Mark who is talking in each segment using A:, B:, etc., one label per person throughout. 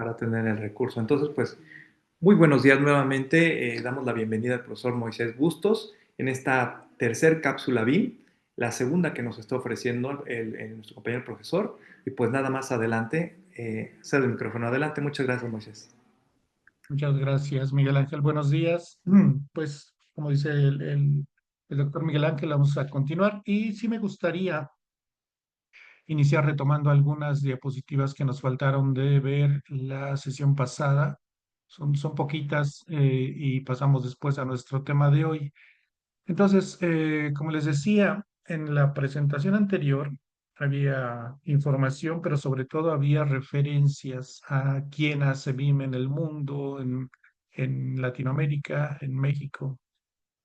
A: para tener el recurso. Entonces, pues, muy buenos días nuevamente. Damos la bienvenida al profesor Moisés Bustos en esta tercer cápsula BIM, la segunda que nos está ofreciendo nuestro compañero profesor. Y pues nada más adelante, cedo el micrófono adelante. Muchas gracias, Moisés.
B: Muchas gracias, Miguel Ángel. Buenos días. Pues, como dice el doctor Miguel Ángel, vamos a continuar. Y sí me gustaría iniciar retomando algunas diapositivas que nos faltaron de ver la sesión pasada. Son poquitas y pasamos después a nuestro tema de hoy. Entonces, como les decía, en la presentación anterior había información, pero sobre todo había referencias a quién hace BIM en el mundo, en Latinoamérica, en México.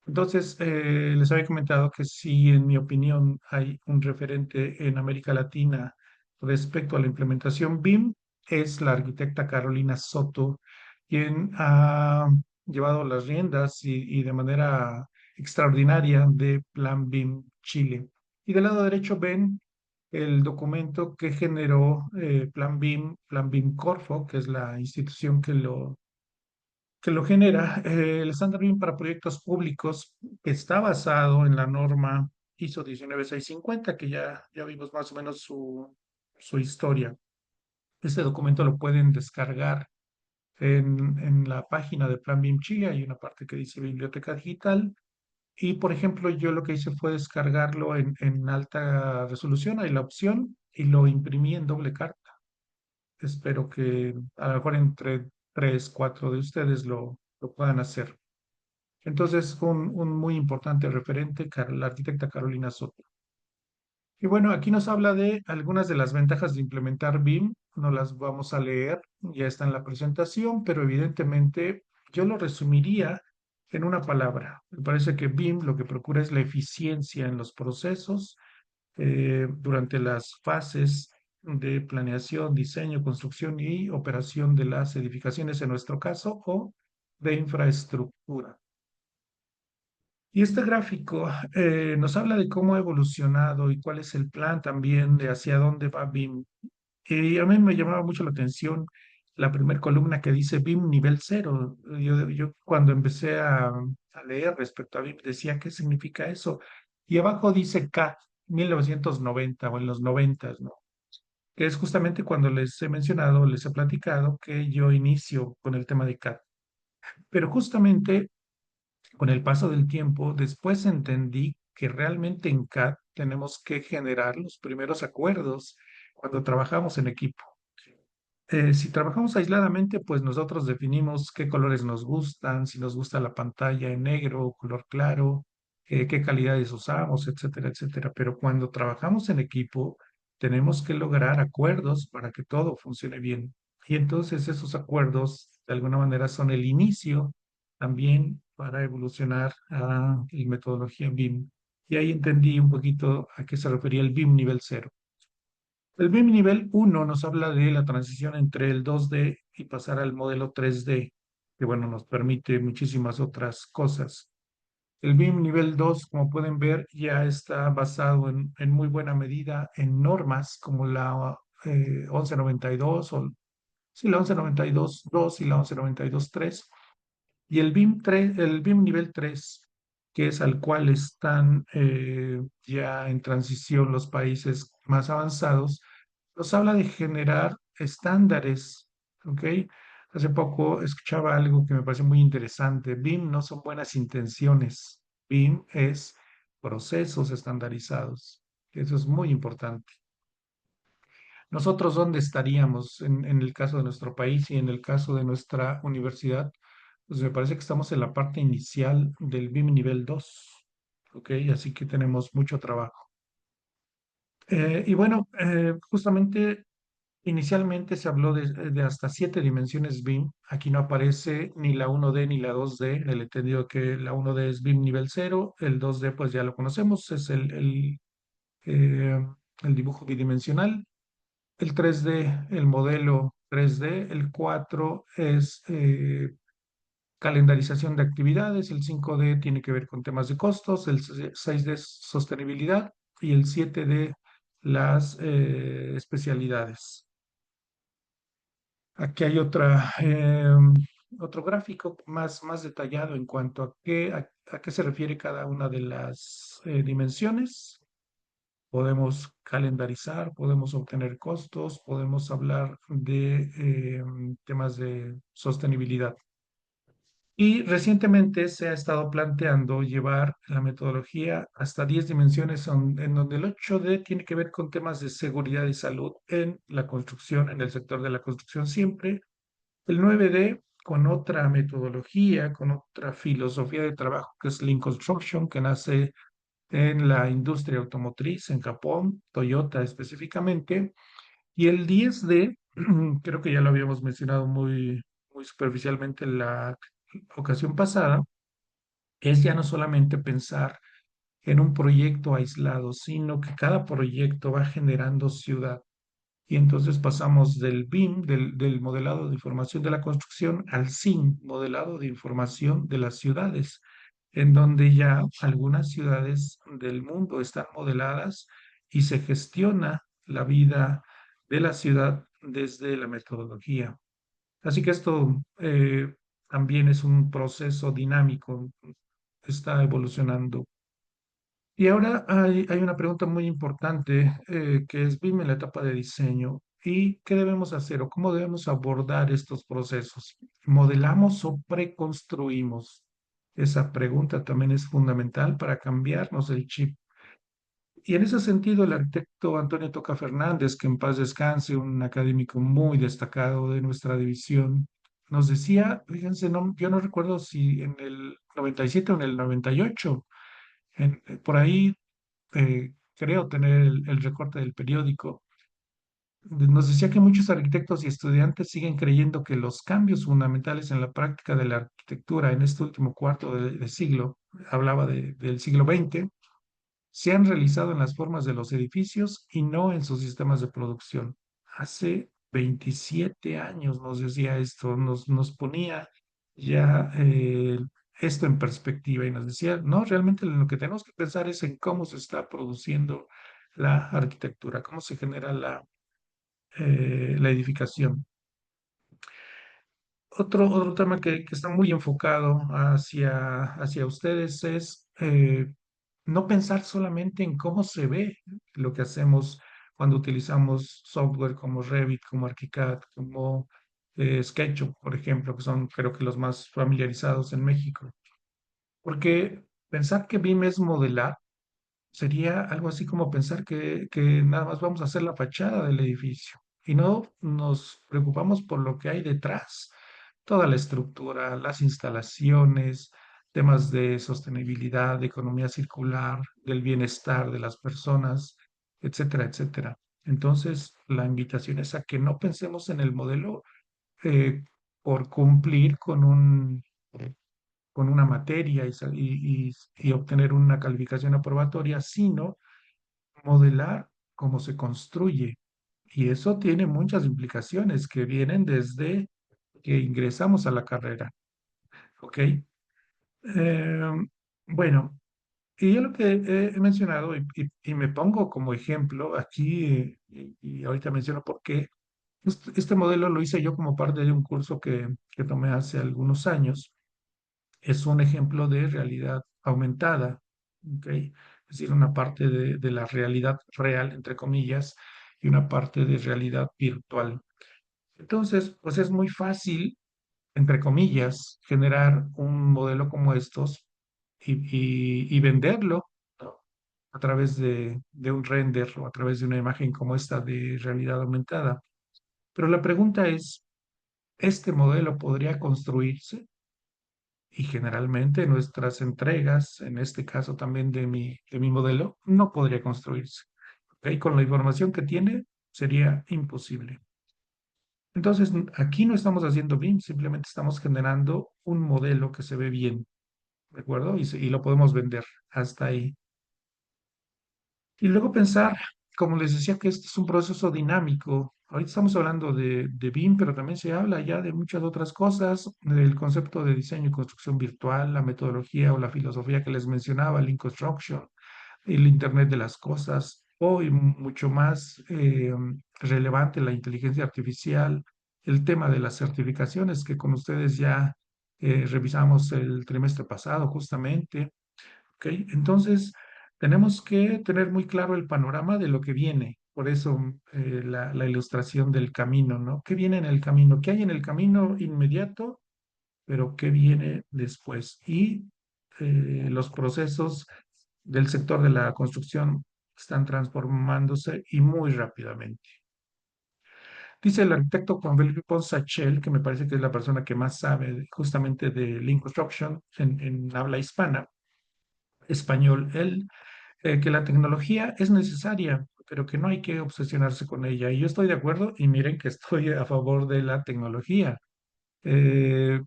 B: Entonces, les había comentado que sí, en mi opinión, hay un referente en América Latina respecto a la implementación BIM, es la arquitecta Carolina Soto, quien ha llevado las riendas y de manera extraordinaria de Plan BIM Chile. Y del lado derecho ven el documento que generó Plan BIM Corfo, que es la institución que lo genera. El estándar BIM para proyectos públicos está basado en la norma ISO 19650, que ya vimos más o menos su historia. Este documento lo pueden descargar en la página de Plan BIM Chile. Hay una parte que dice Biblioteca Digital. Y, por ejemplo, yo lo que hice fue descargarlo en alta resolución. Hay la opción y lo imprimí en doble carta. Espero que a lo mejor entre tres, cuatro de ustedes lo puedan hacer. Entonces, un muy importante referente, la arquitecta Carolina Soto. Y bueno, aquí nos habla de algunas de las ventajas de implementar BIM. No las vamos a leer, ya está en la presentación, pero evidentemente yo lo resumiría en una palabra. Me parece que BIM lo que procura es la eficiencia en los procesos durante las fases de planeación, diseño, construcción y operación de las edificaciones, en nuestro caso, o de infraestructura. Y este gráfico nos habla de cómo ha evolucionado y cuál es el plan también de hacia dónde va BIM. Y a mí me llamaba mucho la atención la primera columna que dice BIM nivel cero. Yo cuando empecé a leer respecto a BIM decía, ¿qué significa eso? Y abajo dice CAD 1990 o en los 90, ¿no? Que es justamente cuando les he mencionado, les he platicado que yo inicio con el tema de CAD. Pero justamente con el paso del tiempo, después entendí que realmente en CAD tenemos que generar los primeros acuerdos cuando trabajamos en equipo. Si trabajamos aisladamente, pues nosotros definimos qué colores nos gustan, si nos gusta la pantalla en negro, color claro, qué calidades usamos, etcétera, etcétera. Pero cuando trabajamos en equipo, tenemos que lograr acuerdos para que todo funcione bien. Y entonces esos acuerdos, de alguna manera, son el inicio también para evolucionar a la metodología BIM. Y ahí entendí un poquito a qué se refería el BIM nivel cero. El BIM nivel uno nos habla de la transición entre el 2D y pasar al modelo 3D, que bueno, nos permite muchísimas otras cosas. El BIM nivel 2, como pueden ver, ya está basado en muy buena medida en normas como la 1192 o sí, la 1192.2 y la 1192.3. Y el BIM 3, el BIM nivel 3, que es al cual están ya en transición los países más avanzados, nos habla de generar estándares, ¿ok? Hace poco escuchaba algo que me pareció muy interesante. BIM no son buenas intenciones. BIM es procesos estandarizados. Eso es muy importante. Nosotros, ¿dónde estaríamos en el caso de nuestro país y en el caso de nuestra universidad? Pues me parece que estamos en la parte inicial del BIM nivel 2, ¿ok? Así que tenemos mucho trabajo. Y bueno, justamente inicialmente se habló de hasta 7 dimensiones BIM. Aquí no aparece ni la 1D ni la 2D. El entendido que la 1D es BIM nivel cero, el 2D pues ya lo conocemos, es eh, el dibujo bidimensional. El 3D, el modelo 3D, el 4 es calendarización de actividades, el 5D tiene que ver con temas de costos, el 6D es sostenibilidad y el 7D las especialidades. Aquí hay otro gráfico más detallado en cuanto a qué se refiere cada una de las dimensiones. Podemos calendarizar, podemos obtener costos, podemos hablar de temas de sostenibilidad. Y recientemente se ha estado planteando llevar la metodología hasta 10 dimensiones, en donde el 8D tiene que ver con temas de seguridad y salud en la construcción, en el sector de la construcción siempre. El 9D con otra metodología, con otra filosofía de trabajo, que es Lean Construction, que nace en la industria automotriz en Japón, Toyota específicamente. Y el 10D, creo que ya lo habíamos mencionado muy superficialmente en la ocasión pasada, es ya no solamente pensar en un proyecto aislado, sino que cada proyecto va generando ciudad. Y entonces pasamos del BIM, del modelado de información de la construcción, al SIM, modelado de información de las ciudades, en donde ya algunas ciudades del mundo están modeladas y se gestiona la vida de la ciudad desde la metodología. Así que esto también es un proceso dinámico, está evolucionando. Y ahora hay una pregunta muy importante que es, dime la etapa de diseño y qué debemos hacer o cómo debemos abordar estos procesos. ¿Modelamos o preconstruimos? Esa pregunta también es fundamental para cambiarnos el chip. Y en ese sentido, el arquitecto Antonio Toca Fernández, que en paz descanse, un académico muy destacado de nuestra división, nos decía, fíjense, yo no recuerdo si en el 97 o en el 98, por ahí creo tener el recorte del periódico, nos decía que muchos arquitectos y estudiantes siguen creyendo que los cambios fundamentales en la práctica de la arquitectura en este último cuarto de siglo, hablaba del siglo XX, se han realizado en las formas de los edificios y no en sus sistemas de producción. Hace 27 años nos decía esto, nos ponía ya esto en perspectiva y nos decía, no, realmente lo que tenemos que pensar es en cómo se está produciendo la arquitectura, cómo se genera la edificación. Otro tema que está muy enfocado hacia ustedes es no pensar solamente en cómo se ve lo que hacemos cuando utilizamos software como Revit, como ArchiCAD, como SketchUp, por ejemplo, que son creo que los más familiarizados en México. Porque pensar que BIM es modelar sería algo así como pensar que nada más vamos a hacer la fachada del edificio y no nos preocupamos por lo que hay detrás, toda la estructura, las instalaciones, temas de sostenibilidad, de economía circular, del bienestar de las personas, etcétera, etcétera. Entonces, la invitación es a que no pensemos en el modelo eh, por cumplir con una materia y obtener una calificación aprobatoria, sino modelar cómo se construye. Y eso tiene muchas implicaciones que vienen desde que ingresamos a la carrera. ¿Ok? Bueno, y yo lo que he mencionado y me pongo como ejemplo aquí, y ahorita menciono por qué, este modelo lo hice yo como parte de un curso que tomé hace algunos años. Es un ejemplo de realidad aumentada, ¿ok? Es decir, una parte de la realidad real, entre comillas, y una parte de realidad virtual. Entonces, pues es muy fácil, entre comillas, generar un modelo como estos y venderlo, ¿no? A través de un render o a través de una imagen como esta de realidad aumentada. Pero la pregunta es, ¿este modelo podría construirse? Y generalmente nuestras entregas, en este caso también de mi modelo, no podría construirse. ¿Ok? Con la información que tiene, sería imposible. Entonces, aquí no estamos haciendo BIM, simplemente estamos generando un modelo que se ve bien, ¿de acuerdo? Y lo podemos vender hasta ahí. Y luego pensar, como les decía, que este es un proceso dinámico. Ahorita estamos hablando de BIM, pero también se habla ya de muchas otras cosas, del concepto de diseño y construcción virtual, la metodología o la filosofía que les mencionaba, Lean Construction, el Internet de las cosas, o mucho más relevante, la inteligencia artificial, el tema de las certificaciones que con ustedes ya revisamos el trimestre pasado justamente. ¿Ok? Entonces, tenemos que tener muy claro el panorama de lo que viene. Por eso la ilustración del camino, ¿no? ¿Qué viene en el camino? ¿Qué hay en el camino inmediato? Pero ¿qué viene después? Y los procesos del sector de la construcción están transformándose y muy rápidamente. Dice el arquitecto Juan Felipe Ponsachel, que me parece que es la persona que más sabe justamente de Lean Construction en habla hispana, español, él, que la tecnología es necesaria, pero que no hay que obsesionarse con ella. Y yo estoy de acuerdo, y miren que estoy a favor de la tecnología. Eh,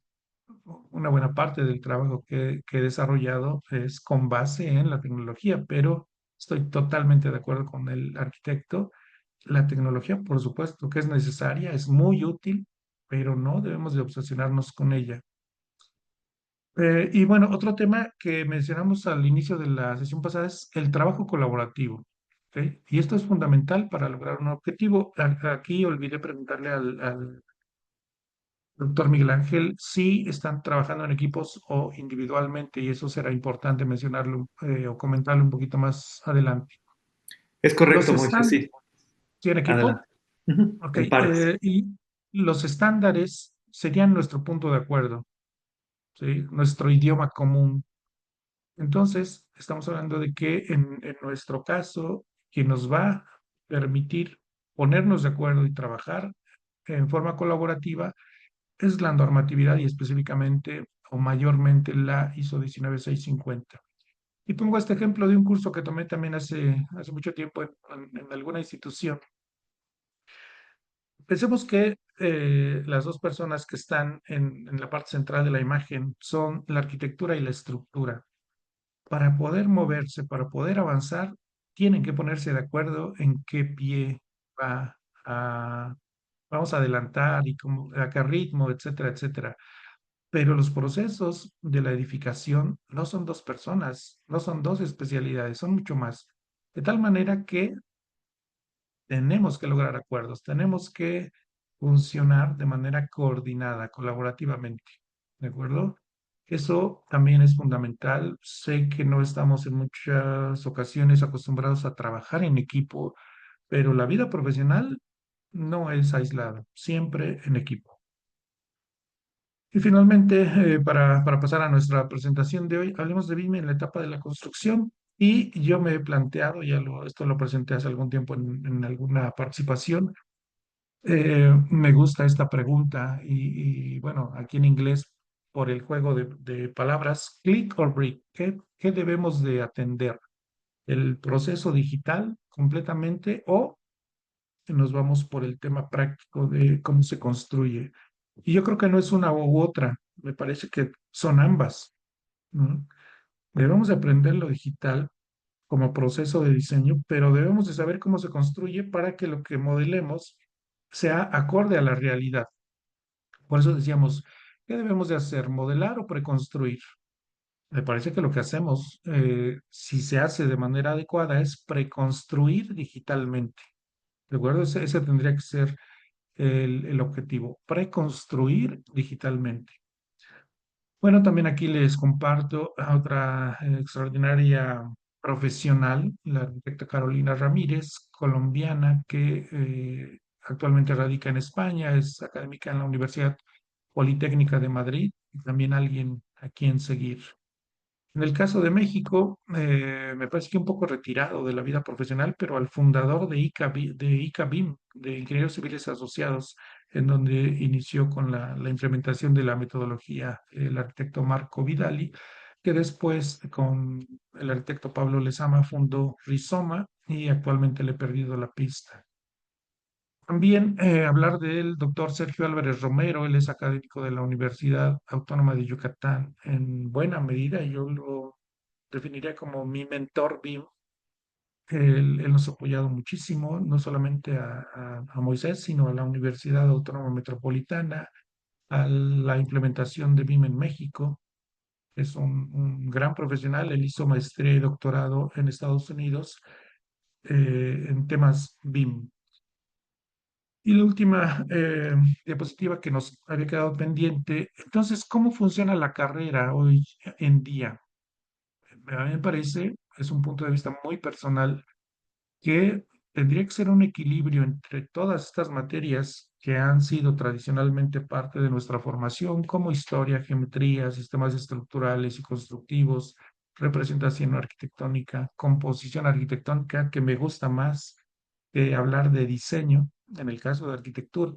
B: una buena parte del trabajo que he desarrollado es con base en la tecnología, pero estoy totalmente de acuerdo con el arquitecto. La tecnología, por supuesto, que es necesaria, es muy útil, pero no debemos de obsesionarnos con ella. Y bueno, otro tema que mencionamos al inicio de la sesión pasada es el trabajo colaborativo. ¿Ok? Y esto es fundamental para lograr un objetivo. Aquí olvidé preguntarle al doctor Miguel Ángel si están trabajando en equipos o individualmente, y eso será importante mencionarlo o comentarlo un poquito más adelante.
A: Es
B: Los
A: correcto, Moisés,
B: están,
A: sí.
B: ¿tiene equipo?
A: Adelante. Ujú.
B: Ok.
A: En pares.
B: Y los estándares serían nuestro punto de acuerdo, ¿sí? Nuestro idioma común. Entonces, estamos hablando de que en nuestro caso, quien nos va a permitir ponernos de acuerdo y trabajar en forma colaborativa es la normatividad y específicamente o mayormente la ISO 19650. Y pongo este ejemplo de un curso que tomé también hace mucho tiempo en alguna institución. Pensemos que las dos personas que están en la parte central de la imagen son la arquitectura y la estructura. Para poder moverse, para poder avanzar, tienen que ponerse de acuerdo en qué pie va a, vamos a adelantar y a qué ritmo, etcétera, etcétera. Pero los procesos de la edificación no son dos personas, no son dos especialidades, son mucho más. De tal manera que tenemos que lograr acuerdos, tenemos que funcionar de manera coordinada, colaborativamente. ¿De acuerdo? Eso también es fundamental. Sé que no estamos en muchas ocasiones acostumbrados a trabajar en equipo, pero la vida profesional no es aislada, siempre en equipo. Y finalmente, para pasar a nuestra presentación de hoy, hablemos de BIM en la etapa de la construcción. Y yo me he planteado, esto lo presenté hace algún tiempo en alguna participación. Me gusta esta pregunta y, bueno, aquí en inglés, por el juego de palabras, click or brick, ¿qué debemos de atender? ¿El proceso digital completamente o nos vamos por el tema práctico de cómo se construye? Y yo creo que no es una u otra, me parece que son ambas, ¿no? Debemos de aprender lo digital como proceso de diseño, pero debemos de saber cómo se construye para que lo que modelemos sea acorde a la realidad. Por eso decíamos, ¿qué debemos de hacer? ¿Modelar o preconstruir? Me parece que lo que hacemos, si se hace de manera adecuada, es preconstruir digitalmente. ¿De acuerdo? Ese tendría que ser el objetivo, preconstruir digitalmente. Bueno, también aquí les comparto a otra extraordinaria profesional, la arquitecta Carolina Ramírez, colombiana, que actualmente radica en España, es académica en la Universidad Politécnica de Madrid, y también alguien a quien seguir. En el caso de México, me parece que un poco retirado de la vida profesional, pero al fundador de ICABIM, de Ingenieros Civiles Asociados, en donde inició con la implementación de la metodología el arquitecto Marco Vidali, que después con el arquitecto Pablo Lezama fundó Rizoma y actualmente le he perdido la pista. También hablar del doctor Sergio Álvarez Romero, él es académico de la Universidad Autónoma de Yucatán en buena medida, yo lo definiría como mi mentor BIM. Él nos ha apoyado muchísimo, no solamente a Moisés, sino a la Universidad Autónoma Metropolitana, a la implementación de BIM en México. Es un gran profesional, él hizo maestría y doctorado en Estados Unidos en temas BIM. Y la última diapositiva que nos había quedado pendiente. Entonces, ¿cómo funciona la carrera hoy en día? A mí me parece, es un punto de vista muy personal, que tendría que ser un equilibrio entre todas estas materias que han sido tradicionalmente parte de nuestra formación, como historia, geometría, sistemas estructurales y constructivos, representación arquitectónica, composición arquitectónica, que me gusta más que hablar de diseño en el caso de arquitectura.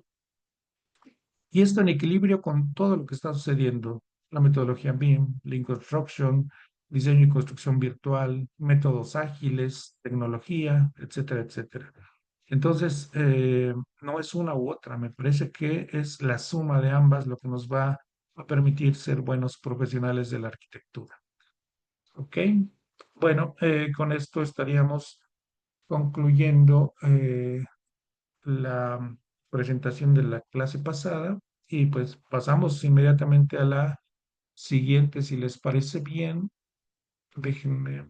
B: Y esto en equilibrio con todo lo que está sucediendo, la metodología BIM, Lean Construction, diseño y construcción virtual, métodos ágiles, tecnología, etcétera, etcétera. Entonces, no es una u otra, me parece que es la suma de ambas lo que nos va a permitir ser buenos profesionales de la arquitectura. ¿Ok? Bueno, con esto estaríamos concluyendo la presentación de la clase pasada y pues pasamos inmediatamente a la siguiente, si les parece bien. Déjenme,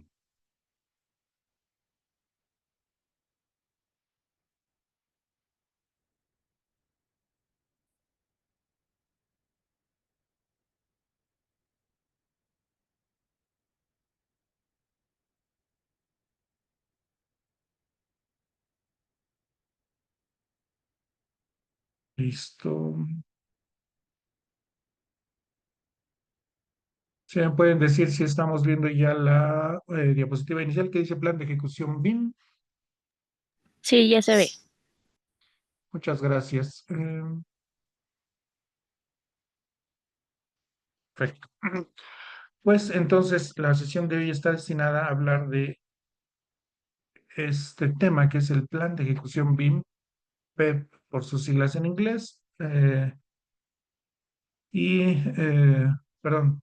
B: listo. ¿Se me pueden decir si estamos viendo ya la diapositiva inicial que dice plan de ejecución BIM?
C: Sí, ya se ve.
B: Muchas gracias. Perfecto. Pues entonces la sesión de hoy está destinada a hablar de este tema que es el plan de ejecución BIM, PEP por sus siglas en inglés, y, perdón,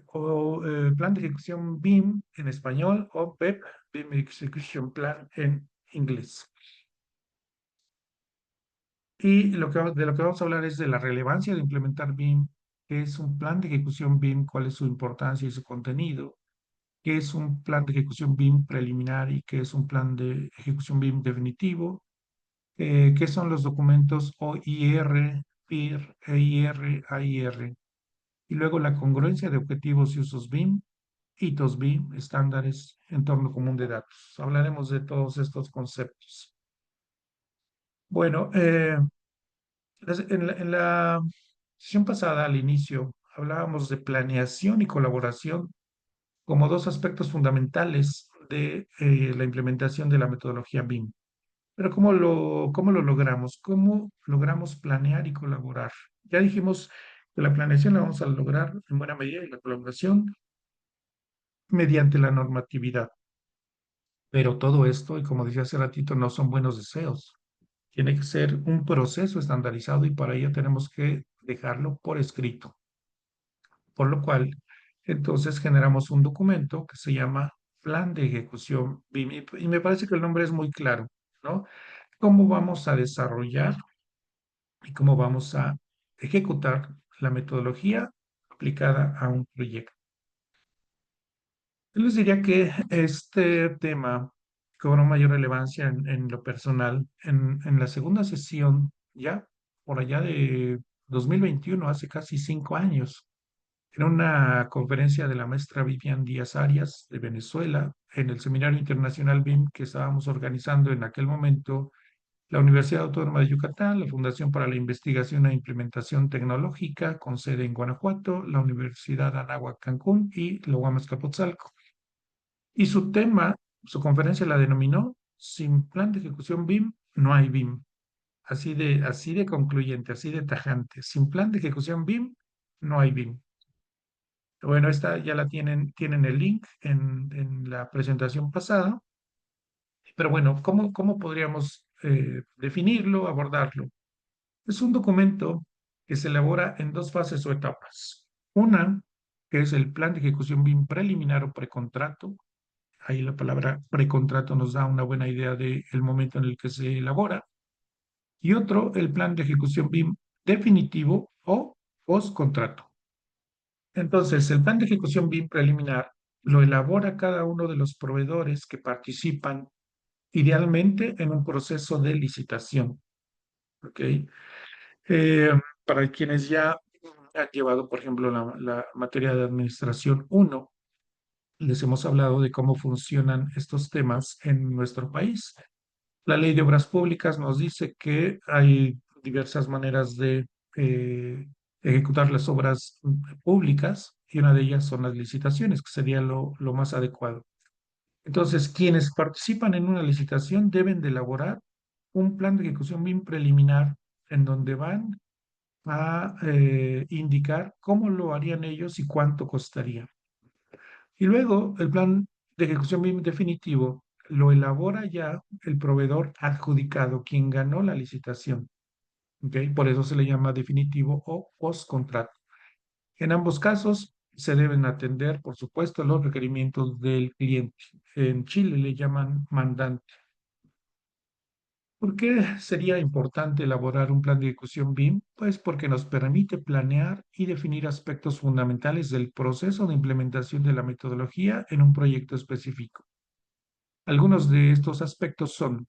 B: o Plan de Ejecución BIM en español o PEP, BIM Execution Plan en inglés. Y de lo que vamos a hablar es de la relevancia de implementar BIM, qué es un plan de ejecución BIM, cuál es su importancia y su contenido, qué es un plan de ejecución BIM preliminar y qué es un plan de ejecución BIM definitivo, qué son los documentos OIR, PIR, EIR, AIR, y luego la congruencia de objetivos y usos BIM, hitos BIM, estándares, entorno común de datos. Hablaremos de todos estos conceptos. Bueno, en la sesión pasada, al inicio, hablábamos de planeación y colaboración como dos aspectos fundamentales de la implementación de la metodología BIM. Pero cómo lo logramos? ¿Cómo logramos planear y colaborar? Ya dijimos que la planeación la vamos a lograr en buena medida y la colaboración mediante la normatividad. Pero todo esto, y como decía hace ratito, no son buenos deseos. Tiene que ser un proceso estandarizado y para ello tenemos que dejarlo por escrito. Por lo cual, entonces generamos un documento que se llama Plan de Ejecución BIM. Y me parece que el nombre es muy claro, ¿no? Cómo vamos a desarrollar y cómo vamos a ejecutar la metodología aplicada a un proyecto. Yo les diría que este tema cobró mayor relevancia en lo personal en la segunda sesión, ya por allá de 2021, hace casi 5 años, en una conferencia de la maestra Vivian Díaz Arias de Venezuela, en el Seminario Internacional BIM que estábamos organizando en aquel momento la Universidad Autónoma de Yucatán, la Fundación para la Investigación e Implementación Tecnológica, con sede en Guanajuato, la Universidad Anáhuac Cancún y la UAM Azcapotzalco. Y su tema, su conferencia la denominó Sin plan de ejecución BIM, no hay BIM. Así de concluyente, así de tajante. Sin plan de ejecución BIM, no hay BIM. Bueno, esta ya la tienen el link en la presentación pasada. Pero bueno, ¿cómo podríamos definirlo, abordarlo? Es un documento que se elabora en dos fases o etapas. Una, que es el plan de ejecución BIM preliminar o precontrato. Ahí la palabra precontrato nos da una buena idea del momento en el que se elabora. Y otro, el plan de ejecución BIM definitivo o postcontrato. Entonces, el plan de ejecución BIM preliminar lo elabora cada uno de los proveedores que participan idealmente en un proceso de licitación. ¿ok? Eh, para quienes ya han llevado, por ejemplo, la materia de Administración 1, les hemos hablado de cómo funcionan estos temas en nuestro país. La Ley de Obras Públicas nos dice que hay diversas maneras de ejecutar las obras públicas y una de ellas son las licitaciones, que sería lo más adecuado. Entonces, quienes participan en una licitación deben de elaborar un plan de ejecución bien preliminar en donde van a indicar cómo lo harían ellos y cuánto costaría. Y luego el plan de ejecución BIM definitivo lo elabora ya el proveedor adjudicado, quien ganó la licitación. ¿Ok? Por eso se le llama definitivo o postcontrato. En ambos casos se deben atender, por supuesto, los requerimientos del cliente. En Chile le llaman mandante. ¿Por qué sería importante elaborar un plan de ejecución BIM? Pues porque nos permite planear y definir aspectos fundamentales del proceso de implementación de la metodología en un proyecto específico. Algunos de estos aspectos son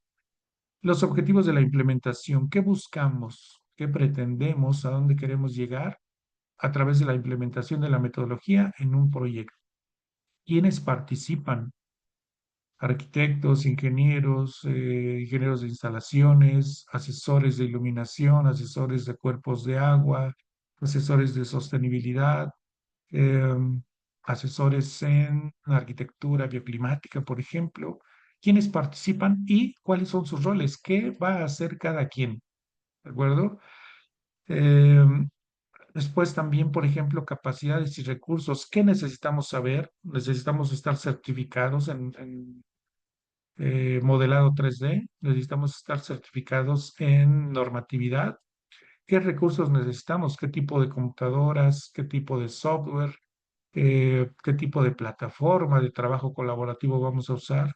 B: los objetivos de la implementación, qué buscamos, qué pretendemos, a dónde queremos llegar a través de la implementación de la metodología en un proyecto. ¿Quiénes participan? Arquitectos, ingenieros, ingenieros de instalaciones, asesores de iluminación, asesores de cuerpos de agua, asesores de sostenibilidad, em, asesores en arquitectura bioclimática, por ejemplo, quiénes participan y cuáles son sus roles, qué va a hacer cada quien, ¿de acuerdo? Em, Después también, por ejemplo, capacidades y recursos. ¿Qué necesitamos saber? Necesitamos estar certificados en modelado 3D, necesitamos estar certificados en normatividad. ¿Qué recursos necesitamos? ¿Qué tipo de computadoras? ¿Qué tipo de software? ¿Qué tipo de plataforma de trabajo colaborativo vamos a usar?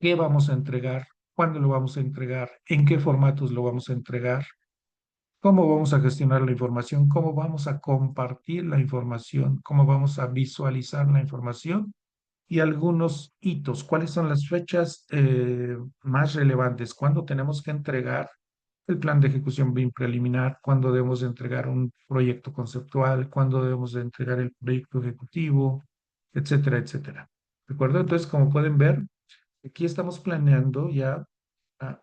B: ¿Qué vamos a entregar? ¿Cuándo lo vamos a entregar? ¿En qué formatos lo vamos a entregar? ¿Cómo vamos a gestionar la información? ¿Cómo vamos a compartir la información? ¿Cómo vamos a visualizar la información? Y algunos hitos. ¿Cuáles son las fechas más relevantes? ¿Cuándo tenemos que entregar el plan de ejecución BIM preliminar? ¿Cuándo debemos de entregar un proyecto conceptual? ¿Cuándo debemos de entregar el proyecto ejecutivo? Etcétera, etcétera. ¿De acuerdo? Entonces, como pueden ver, aquí estamos planeando ya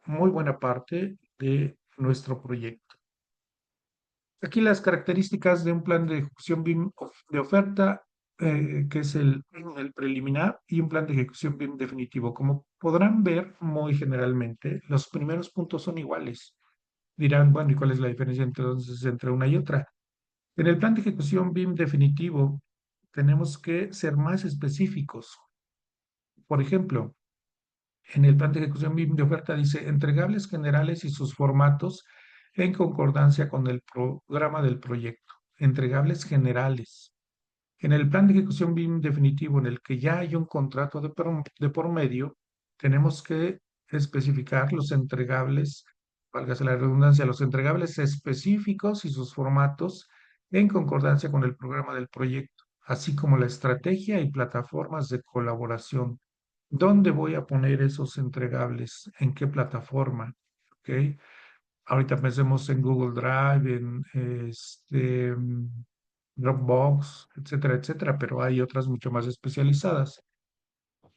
B: muy buena parte de nuestro proyecto. Aquí las características de un plan de ejecución BIM de oferta, que es el preliminar, y un plan de ejecución BIM definitivo. Como podrán ver muy generalmente, los primeros puntos son iguales. Dirán, bueno, ¿y cuál es la diferencia entonces entre una y otra? En el plan de ejecución BIM definitivo, tenemos que ser más específicos. Por ejemplo, en el plan de ejecución BIM de oferta dice entregables generales y sus formatos en concordancia con el programa del proyecto. Entregables generales. En el plan de ejecución BIM definitivo, en el que ya hay un contrato de por medio, tenemos que especificar los entregables, válgase la redundancia, los entregables específicos y sus formatos en concordancia con el programa del proyecto, así como la estrategia y plataformas de colaboración. ¿Dónde voy a poner esos entregables? ¿En qué plataforma? ¿Ok? Ahorita pensemos en Google Drive, en Dropbox, etcétera, etcétera, pero hay otras mucho más especializadas.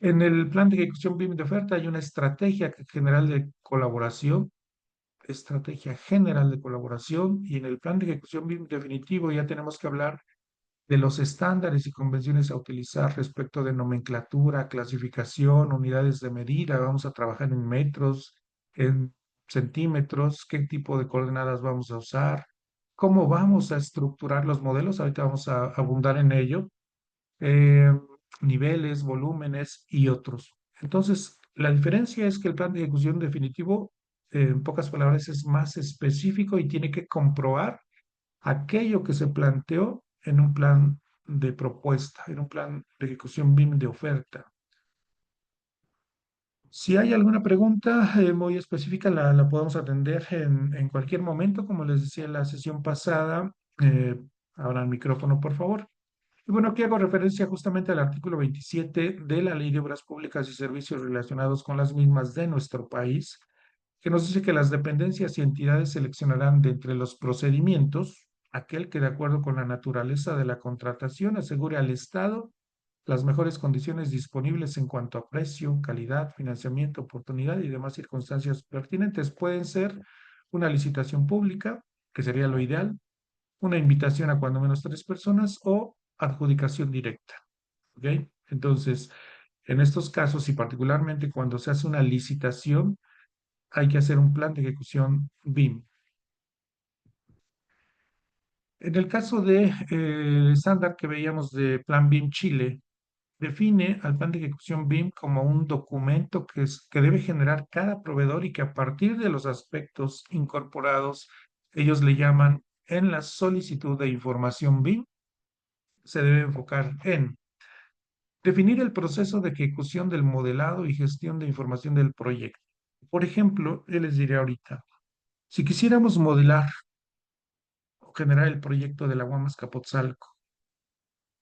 B: En el plan de ejecución BIM de oferta hay una estrategia general de colaboración, y en el plan de ejecución BIM definitivo ya tenemos que hablar de los estándares y convenciones a utilizar respecto de nomenclatura, clasificación, unidades de medida. Vamos a trabajar en metros, en centímetros, qué tipo de coordenadas vamos a usar, cómo vamos a estructurar los modelos. Ahorita vamos a abundar en ello. eh, Niveles, volúmenes y otros. Entonces, la diferencia es que el plan de ejecución definitivo, en pocas palabras, es más específico y tiene que comprobar aquello que se planteó en un plan de propuesta, en un plan de ejecución BIM de oferta. Si hay alguna pregunta muy específica, la podemos atender en cualquier momento. Como les decía en la sesión pasada, abran el micrófono, por favor. Y bueno, aquí hago referencia justamente al artículo 27 de la Ley de Obras Públicas y Servicios relacionados con las mismas de nuestro país, que nos dice que las dependencias y entidades seleccionarán de entre los procedimientos aquel que, de acuerdo con la naturaleza de la contratación, asegure al Estado las mejores condiciones disponibles en cuanto a precio, calidad, financiamiento, oportunidad y demás circunstancias pertinentes. Pueden ser una licitación pública, que sería lo ideal, una invitación a cuando menos 3 personas o adjudicación directa. ¿Ok? Entonces, en estos casos y particularmente cuando se hace una licitación, hay que hacer un plan de ejecución BIM. En el caso de estándar que veíamos de Plan BIM Chile, define al plan de ejecución BIM como un documento que debe generar cada proveedor y que a partir de los aspectos incorporados, ellos le llaman en la solicitud de información BIM, se debe enfocar en definir el proceso de ejecución del modelado y gestión de información del proyecto. Por ejemplo, yo les diré ahorita, si quisiéramos modelar o generar el proyecto de la Guamas Capotzalco,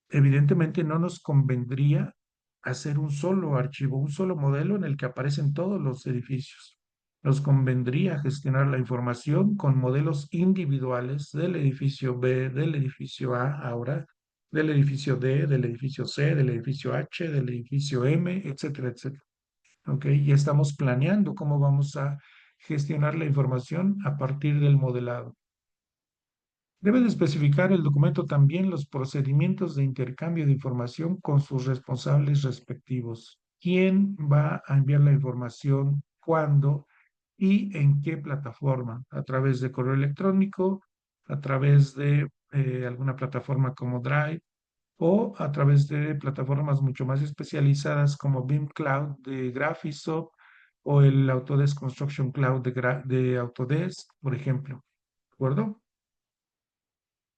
B: evidentemente no nos convendría hacer un solo archivo, un solo modelo en el que aparecen todos los edificios. Nos convendría gestionar la información con modelos individuales del edificio B, del edificio A ahora, del edificio D, del edificio C, del edificio H, del edificio M, etcétera, etcétera. ¿Ok? Ya estamos planeando cómo vamos a gestionar la información a partir del modelado. Debe de especificar el documento también los procedimientos de intercambio de información con sus responsables respectivos. ¿Quién va a enviar la información? ¿Cuándo? ¿Y en qué plataforma? ¿A través de correo electrónico? ¿A través de alguna plataforma como Drive? ¿O a través de plataformas mucho más especializadas como BIM Cloud de Graphisoft o el Autodesk Construction Cloud de Autodesk, por ejemplo? ¿De acuerdo?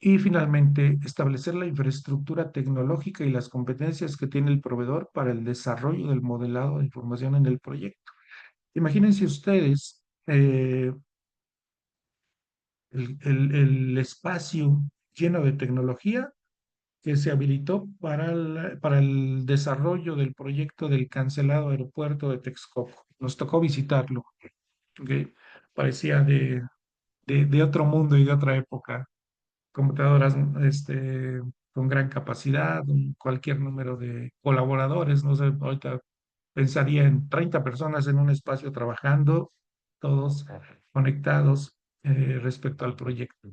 B: Y finalmente, establecer la infraestructura tecnológica y las competencias que tiene el proveedor para el desarrollo del modelado de información en el proyecto. Imagínense ustedes el espacio lleno de tecnología que se habilitó para el desarrollo del proyecto del cancelado aeropuerto de Texcoco. Nos tocó visitarlo, ¿ok? Parecía de otro mundo y de otra época. Computadoras con gran capacidad, cualquier número de colaboradores, no sé, ahorita pensaría en 30 personas en un espacio trabajando, todos conectados respecto al proyecto.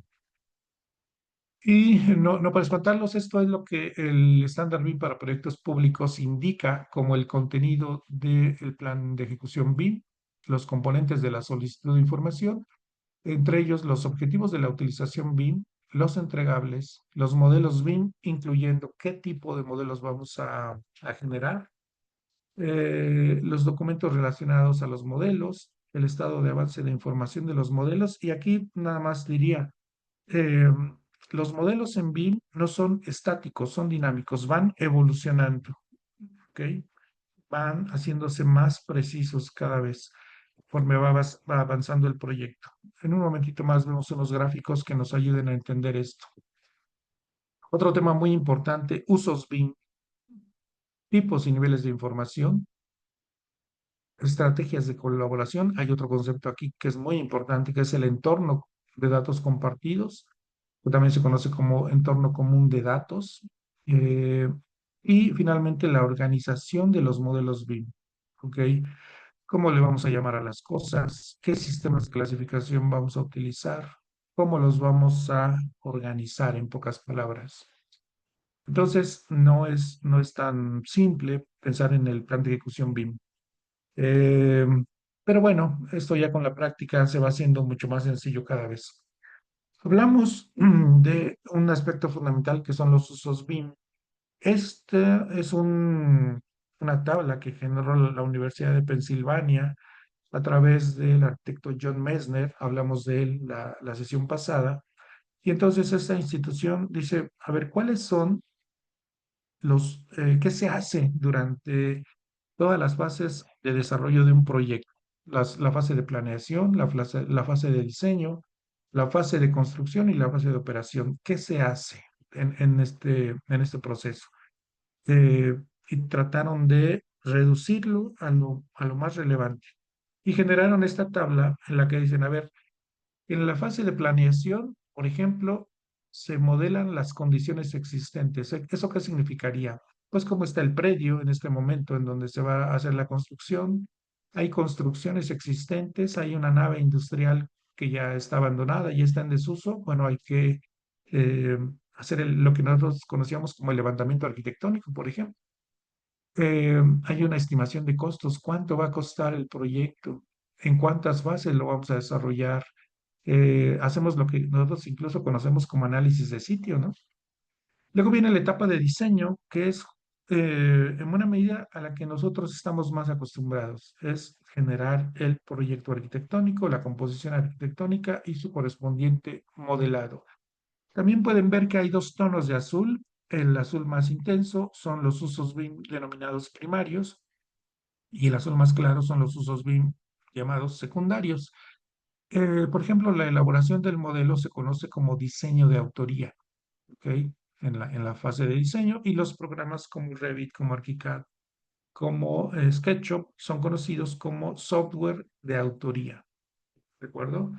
B: Y no para espantarlos, esto es lo que el estándar BIM para proyectos públicos indica como el contenido del plan de ejecución BIM, los componentes de la solicitud de información, entre ellos los objetivos de la utilización BIM, los entregables, los modelos BIM, incluyendo qué tipo de modelos vamos a generar, los documentos relacionados a los modelos, el estado de avance de información de los modelos, y aquí nada más diría, eh, los modelos en BIM no son estáticos, son dinámicos, van evolucionando, ¿ok? Van haciéndose más precisos cada vez conforme va avanzando el proyecto. En un momentito más vemos unos gráficos que nos ayuden a entender esto. Otro tema muy importante, usos BIM, tipos y niveles de información, estrategias de colaboración. Hay otro concepto aquí que es muy importante, que es el entorno de datos compartidos, que también se conoce como entorno común de datos. Eh, y finalmente la organización de los modelos BIM. ¿Ok? ¿Cómo le vamos a llamar a las cosas? ¿Qué sistemas de clasificación vamos a utilizar? ¿Cómo los vamos a organizar, en pocas palabras? Entonces, no es tan simple pensar en el plan de ejecución BIM. Eh, pero bueno, esto ya con la práctica se va haciendo mucho más sencillo cada vez. Hablamos de un aspecto fundamental que son los usos BIM. Este es una tabla que generó la Universidad de Pensilvania a través del arquitecto John Messner, hablamos de él la sesión pasada, y entonces esta institución dice, a ver, ¿cuáles son qué se hace durante todas las fases de desarrollo de un proyecto? La fase de planeación, la fase de diseño, la fase de construcción y la fase de operación. ¿Qué se hace en este proceso? Eh, y trataron de reducirlo a lo más relevante. y generaron esta tabla en la que dicen, a ver, en la fase de planeación, por ejemplo, se modelan las condiciones existentes. ¿Eso qué significaría? Pues cómo está el predio en este momento en donde se va a hacer la construcción. Hay construcciones existentes, hay una nave industrial que ya está abandonada, ya está en desuso. Bueno, hay que eh, hacer lo que nosotros conocíamos como el levantamiento arquitectónico, por ejemplo. Hay una estimación de costos, cuánto va a costar el proyecto, en cuántas fases lo vamos a desarrollar. Hacemos lo que nosotros incluso conocemos como análisis de sitio, ¿no? Luego viene la etapa de diseño, que es en buena medida a la que nosotros estamos más acostumbrados, es generar el proyecto arquitectónico, la composición arquitectónica y su correspondiente modelado. También pueden ver que hay dos tonos de azul. El azul más intenso son los usos BIM denominados primarios y el azul más claro son los usos BIM llamados secundarios. Por ejemplo, la elaboración del modelo se conoce como diseño de autoría, ¿ok? En la fase de diseño, y los programas como Revit, como ArchiCAD, como SketchUp son conocidos como software de autoría, ¿de acuerdo?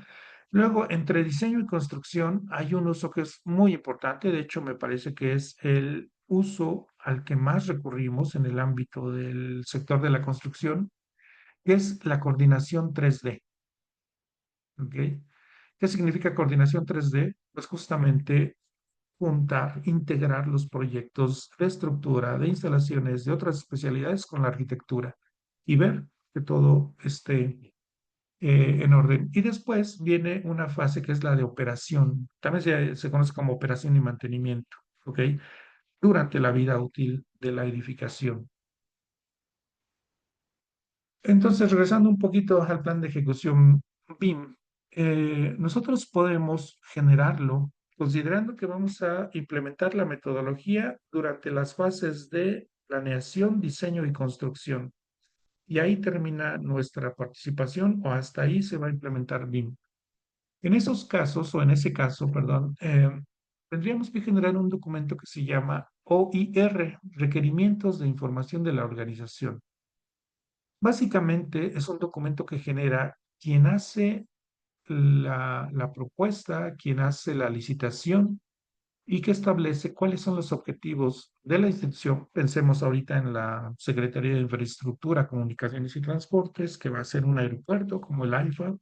B: Luego, entre diseño y construcción hay un uso que es muy importante, de hecho me parece que es el uso al que más recurrimos en el ámbito del sector de la construcción, que es la coordinación 3D, ¿ok? ¿Qué significa coordinación 3D? Pues justamente juntar, integrar los proyectos de estructura, de instalaciones, de otras especialidades con la arquitectura y ver que todo esté en orden. Y después viene una fase que es la de operación. También se conoce como operación y mantenimiento, ¿ok? Durante la vida útil de la edificación. Entonces, regresando un poquito al plan de ejecución BIM, nosotros podemos generarlo considerando que vamos a implementar la metodología durante las fases de planeación, diseño y construcción. Y ahí termina nuestra participación o hasta ahí se va a implementar BIM. En esos casos, o en ese caso, perdón, tendríamos que generar un documento que se llama OIR, Requerimientos de Información de la Organización. Básicamente es un documento que genera quien hace la propuesta, quien hace la licitación y que establece cuáles son los objetivos de la institución. Pensemos ahorita en la Secretaría de Infraestructura, Comunicaciones y Transportes, que va a ser un aeropuerto como el AIFA.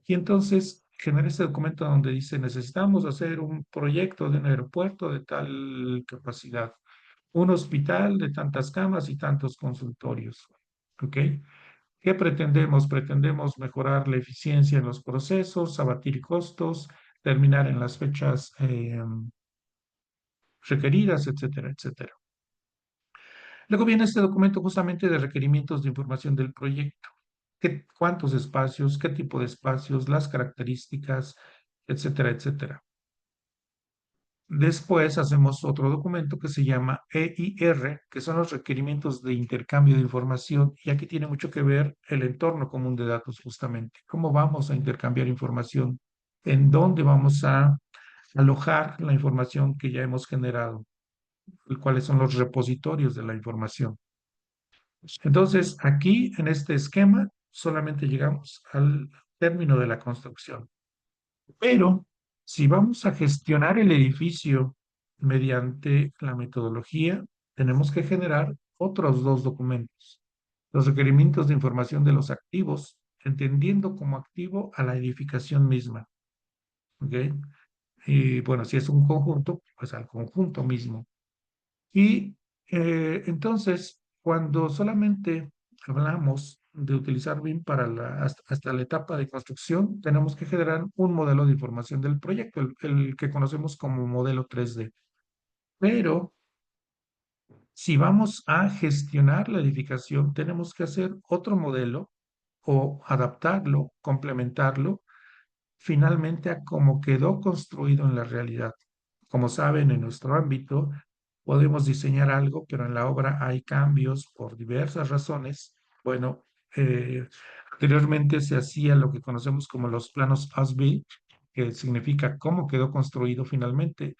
B: Y entonces genera este documento donde dice, necesitamos hacer un proyecto de un aeropuerto de tal capacidad, un hospital de tantas camas y tantos consultorios. ¿Ok? ¿Qué pretendemos? Pretendemos mejorar la eficiencia en los procesos, abatir costos, terminar en las fechas requeridas, etcétera, etcétera. Luego viene este documento justamente de requerimientos de información del proyecto. ¿Cuántos espacios? ¿Qué tipo de espacios? Las características, etcétera, etcétera. Después hacemos otro documento que se llama EIR, que son los requerimientos de intercambio de información, y aquí tiene mucho que ver el entorno común de datos justamente. ¿Cómo vamos a intercambiar información? ¿En dónde vamos a alojar la información que ya hemos generado? ¿Cuáles son los repositorios de la información? Entonces, aquí en este esquema solamente llegamos al término de la construcción. Pero si vamos a gestionar el edificio mediante la metodología, tenemos que generar otros dos documentos. Los requerimientos de información de los activos, entendiendo como activo a la edificación misma. ¿Ok? Y bueno, si es un conjunto, pues al conjunto mismo. Y entonces, cuando solamente hablamos de utilizar BIM para hasta la etapa de construcción, tenemos que generar un modelo de información del proyecto, el que conocemos como modelo 3D. Pero si vamos a gestionar la edificación, tenemos que hacer otro modelo o adaptarlo, complementarlo finalmente a cómo quedó construido en la realidad. Como saben, en nuestro ámbito podemos diseñar algo, pero en la obra hay cambios por diversas razones. Bueno, anteriormente se hacía lo que conocemos como los planos as-built, que significa cómo quedó construido finalmente.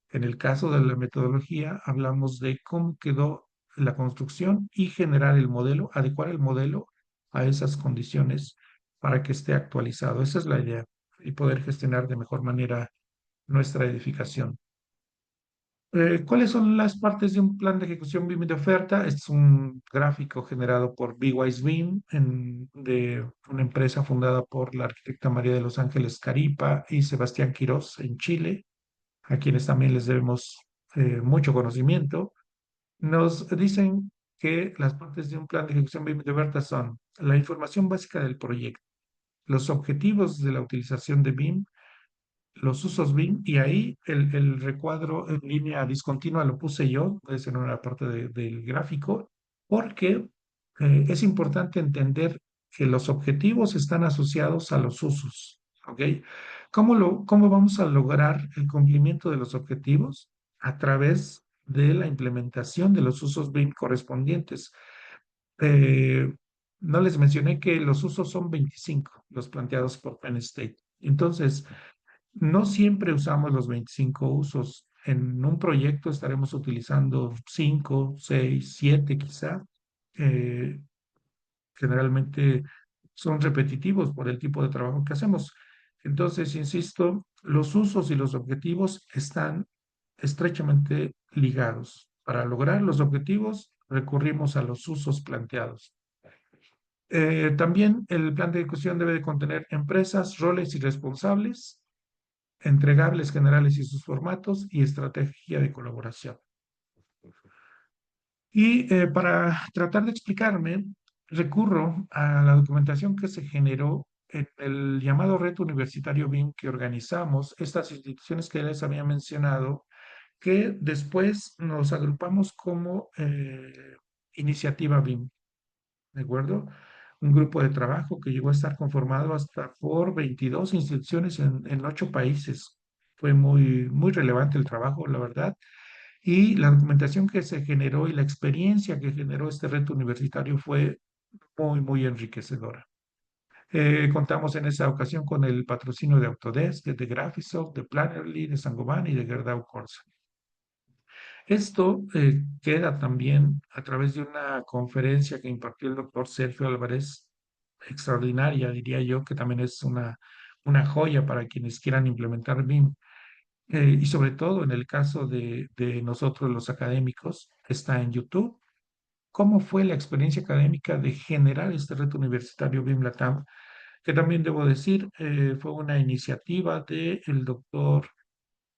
B: En el caso de la metodología, hablamos de cómo quedó la construcción y generar el modelo, adecuar el modelo a esas condiciones para que esté actualizado. Esa es la idea y poder gestionar de mejor manera nuestra edificación. ¿Cuáles son las partes de un plan de ejecución BIM de oferta? Este es un gráfico generado por BeWise BIM, de una empresa fundada por la arquitecta María de los Ángeles Caripa y Sebastián Quirós en Chile, a quienes también les debemos mucho conocimiento. Nos dicen que las partes de un plan de ejecución BIM de oferta son la información básica del proyecto, los objetivos de la utilización de BIM, los usos BIM, y ahí el recuadro en línea discontinua lo puse yo, es en una parte del gráfico, porque es importante entender que los objetivos están asociados a los usos, ¿ok? ¿Cómo vamos a lograr el cumplimiento de los objetivos? A través de la implementación de los usos BIM correspondientes. Eh, no les mencioné que los usos son 25, los planteados por Penn State. Entonces, no siempre usamos los 25 usos. En un proyecto estaremos utilizando 5, 6, 7 quizá. Eh, Generalmente son repetitivos por el tipo de trabajo que hacemos. Entonces, insisto, los usos y los objetivos están estrechamente ligados. Para lograr los objetivos, recurrimos a los usos planteados. También el plan de ejecución debe de contener empresas, roles y responsables, entregables generales y sus formatos y estrategia de colaboración. Y para tratar de explicarme, recurro a la documentación que se generó en el llamado reto universitario BIM que organizamos, estas instituciones que les había mencionado, que después nos agrupamos como iniciativa BIM, ¿de acuerdo? Un grupo de trabajo que llegó a estar conformado hasta por 22 instituciones en 8 países. Fue muy relevante el trabajo, la verdad. Y la documentación que se generó y la experiencia que generó este reto universitario fue muy enriquecedora. Contamos en esa ocasión con el patrocinio de Autodesk, de Graphisoft, de Plannerly, de Saint-Gobain y de Gerdau Corsa. Esto queda también a través de una conferencia que impartió el doctor Sergio Álvarez, extraordinaria, diría yo, que también es una joya para quienes quieran implementar BIM. Y sobre todo en el caso de nosotros los académicos, está en YouTube. ¿Cómo fue la experiencia académica de generar este reto universitario BIM Latam? Que también debo decir, fue una iniciativa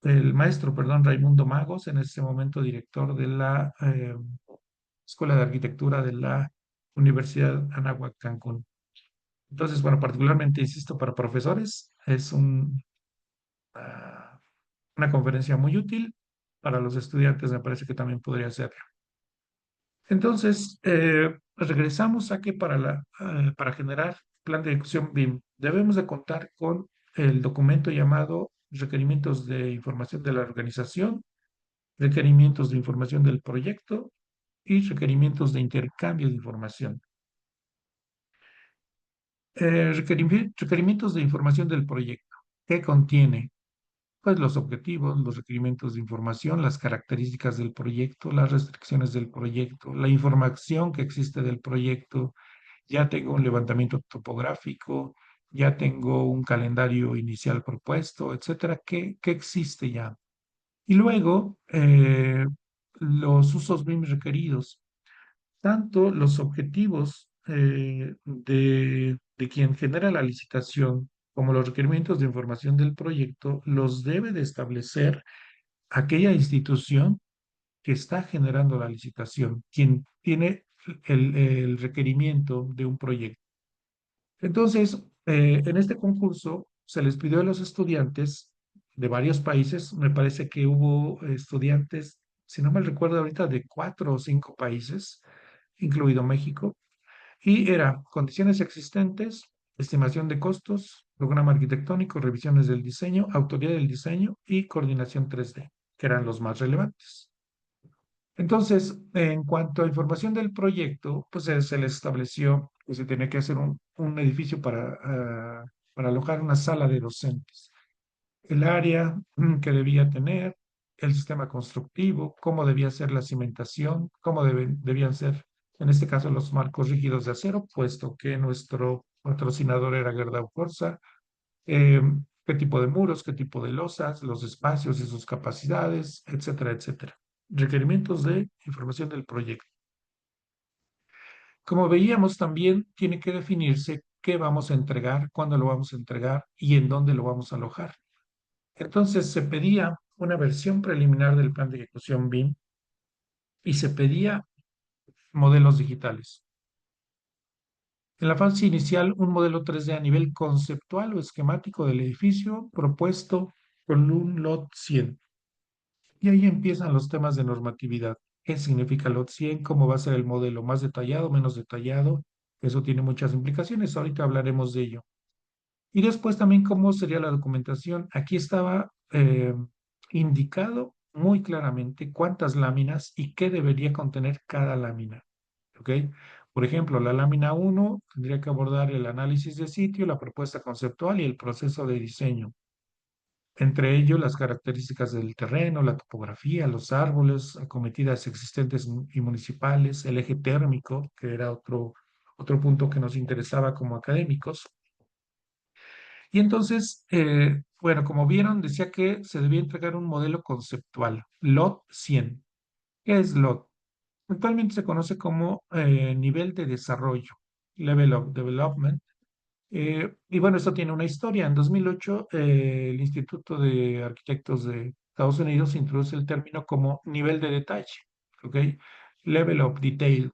B: del maestro, perdón, Raimundo Magos, en ese momento director de la Escuela de Arquitectura de la Universidad Anáhuac Cancún. Entonces, bueno, particularmente, insisto, para profesores, es ah, una conferencia muy útil. Para los estudiantes me parece que también podría serlo. Entonces, regresamos a que para generar plan de ejecución BIM debemos de contar con el documento llamado requerimientos de información de la organización, requerimientos de información del proyecto y requerimientos de intercambio de información. Requerimientos de información del proyecto. ¿Qué contiene? Pues los objetivos, los requerimientos de información, las características del proyecto, las restricciones del proyecto, la información que existe del proyecto. Ya tengo un levantamiento topográfico, ya tengo un calendario inicial propuesto, etcétera. ¿Qué existe ya? Y luego, los usos BIM requeridos, tanto los objetivos de quien genera la licitación como los requerimientos de información del proyecto, los debe de establecer aquella institución que está generando la licitación, quien tiene el requerimiento de un proyecto. Entonces, en este concurso se les pidió a los estudiantes de varios países, me parece que hubo estudiantes, si no me recuerdo ahorita, de 4 o 5 países, incluido México, y era condiciones existentes, estimación de costos, programa arquitectónico, revisiones del diseño, autoría del diseño y coordinación 3D, que eran los más relevantes. Entonces, en cuanto a información del proyecto, pues se les estableció que se tenía que hacer un edificio para alojar una sala de docentes. El área que debía tener, el sistema constructivo, cómo debía ser la cimentación, cómo debían ser en este caso los marcos rígidos de acero, puesto que nuestro patrocinador era Gerdau Corsa, eh, qué tipo de muros, qué tipo de losas, los espacios y sus capacidades, etcétera, etcétera. Requerimientos de información del proyecto. Como veíamos, también tiene que definirse qué vamos a entregar, cuándo lo vamos a entregar y en dónde lo vamos a alojar. Entonces se pedía una versión preliminar del plan de ejecución BIM y se pedía modelos digitales. En la fase inicial, un modelo 3D a nivel conceptual o esquemático del edificio propuesto con un LOT 100. Y ahí empiezan los temas de normatividad. ¿Qué significa LOT 100? ¿Cómo va a ser el modelo? ¿Más detallado, menos detallado? Eso tiene muchas implicaciones. Ahorita hablaremos de ello. Y después también cómo sería la documentación. Aquí estaba indicado muy claramente cuántas láminas y qué debería contener cada lámina. ¿Ok? Por ejemplo, la lámina 1 tendría que abordar el análisis de sitio, la propuesta conceptual y el proceso de diseño. Entre ellos, las características del terreno, la topografía, los árboles, acometidas existentes y municipales, el eje térmico, que era otro punto que nos interesaba como académicos. Y entonces, bueno, como vieron, decía que se debía entregar un modelo conceptual, LOT 100. ¿Qué es LOT? Actualmente se conoce como nivel de desarrollo, Level of Development. Y bueno, esto tiene una historia. En 2008, el Instituto de Arquitectos de Estados Unidos introduce el término como nivel de detalle, ¿ok? Level of Detail.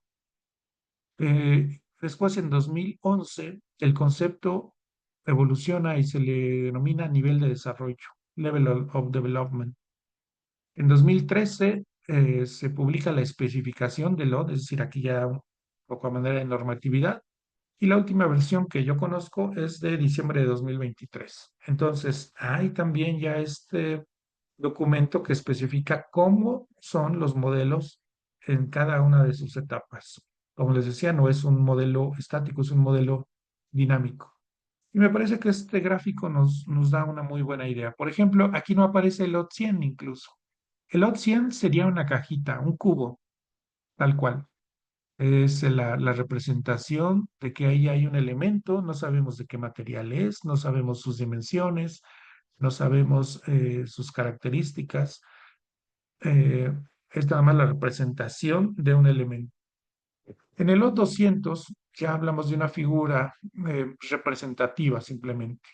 B: Después, en 2011, el concepto evoluciona y se le denomina nivel de desarrollo, Level of Development. En 2013 se publica la especificación de LOD, es decir, aquí ya un poco a manera de normatividad, y la última versión que yo conozco es de diciembre de 2023. Entonces, hay también ya este documento que especifica cómo son los modelos en cada una de sus etapas. Como les decía, no es un modelo estático, es un modelo dinámico. Y me parece que este gráfico nos da una muy buena idea. Por ejemplo, aquí no aparece el LOT 100 incluso. El LOT 100 sería una cajita, un cubo, tal cual. Es la representación de que ahí hay un elemento, no sabemos de qué material es, no sabemos sus dimensiones, no sabemos sus características. eh, es nada más la representación de un elemento. En el LOT 200 ya hablamos de una figura representativa simplemente.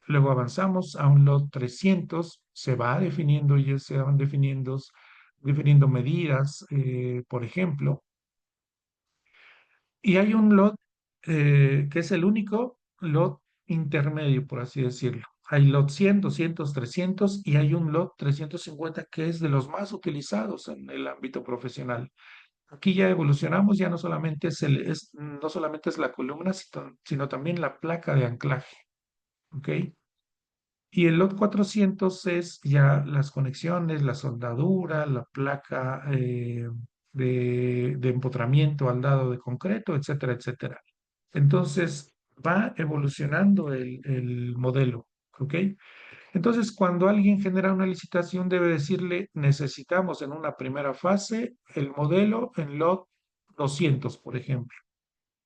B: Luego avanzamos a un LOT 300, se va definiendo y se van definiendo medidas, por ejemplo. Y hay un LOT que es el único LOT intermedio, por así decirlo. Hay LOT 100, 200, 300 y hay un LOT 350 que es de los más utilizados en el ámbito profesional. Aquí ya evolucionamos, ya no solamente no solamente es la columna, sino también la placa de anclaje. ¿Ok? Y el LOT 400 es ya las conexiones, la soldadura, la placa de empotramiento al lado de concreto, etcétera, etcétera. Entonces va evolucionando el modelo, ¿ok? Entonces, cuando alguien genera una licitación, debe decirle, necesitamos en una primera fase el modelo en LOT 200, por ejemplo.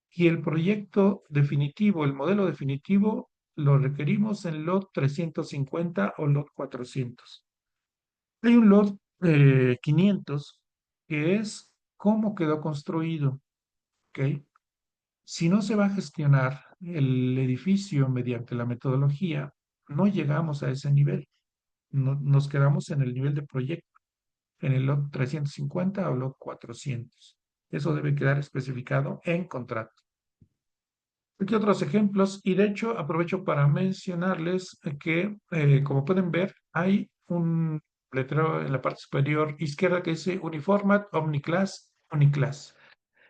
B: Y el proyecto definitivo, el modelo definitivo, lo requerimos en LOT 350 o LOT 400. Hay un LOT 500 que es cómo quedó construido, ¿ok? Si no se va a gestionar el edificio mediante la metodología, no llegamos a ese nivel. Nos quedamos en el nivel de proyecto, en el LOT 350 o LOT 400. Eso debe quedar especificado en contrato. Aquí otros ejemplos, y de hecho aprovecho para mencionarles que, como pueden ver, hay un letrero en la parte superior izquierda que dice Uniformat, Omniclass, Uniclass.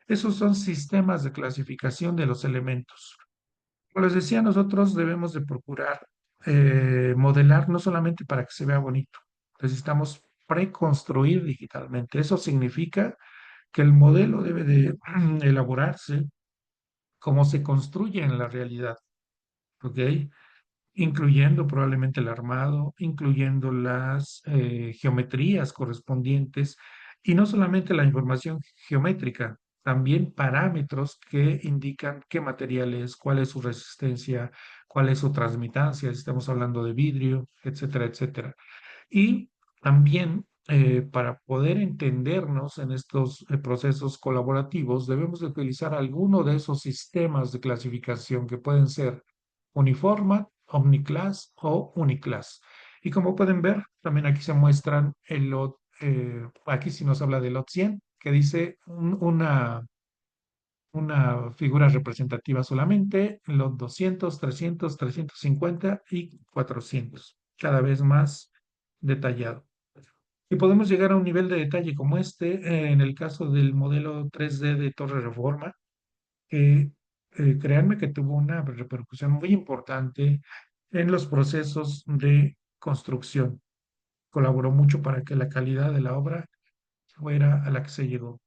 B: Esos son sistemas de clasificación de los elementos. Como les decía, nosotros debemos de procurar modelar no solamente para que se vea bonito, necesitamos preconstruir digitalmente. Eso significa que el modelo debe de elaborarse como se construye en la realidad, ¿ok? Incluyendo probablemente el armado, incluyendo las geometrías correspondientes y no solamente la información geométrica, también parámetros que indican qué material es, cuál es su resistencia, cuál es su transmitancia, si estamos hablando de vidrio, etcétera, etcétera. Y también para poder entendernos en estos procesos colaborativos, debemos de utilizar alguno de esos sistemas de clasificación que pueden ser Uniformat, Omniclass o Uniclass. Y como pueden ver, también aquí se muestran el lot, aquí sí nos habla del lot 100, que dice una figura representativa solamente, los 200, 300, 350 y 400, cada vez más detallado. Y podemos llegar a un nivel de detalle como este en el caso del modelo 3D de Torre Reforma, que créanme que tuvo una repercusión muy importante en los procesos de construcción. Colaboró mucho para que la calidad de la obra fuera a la que se llegó.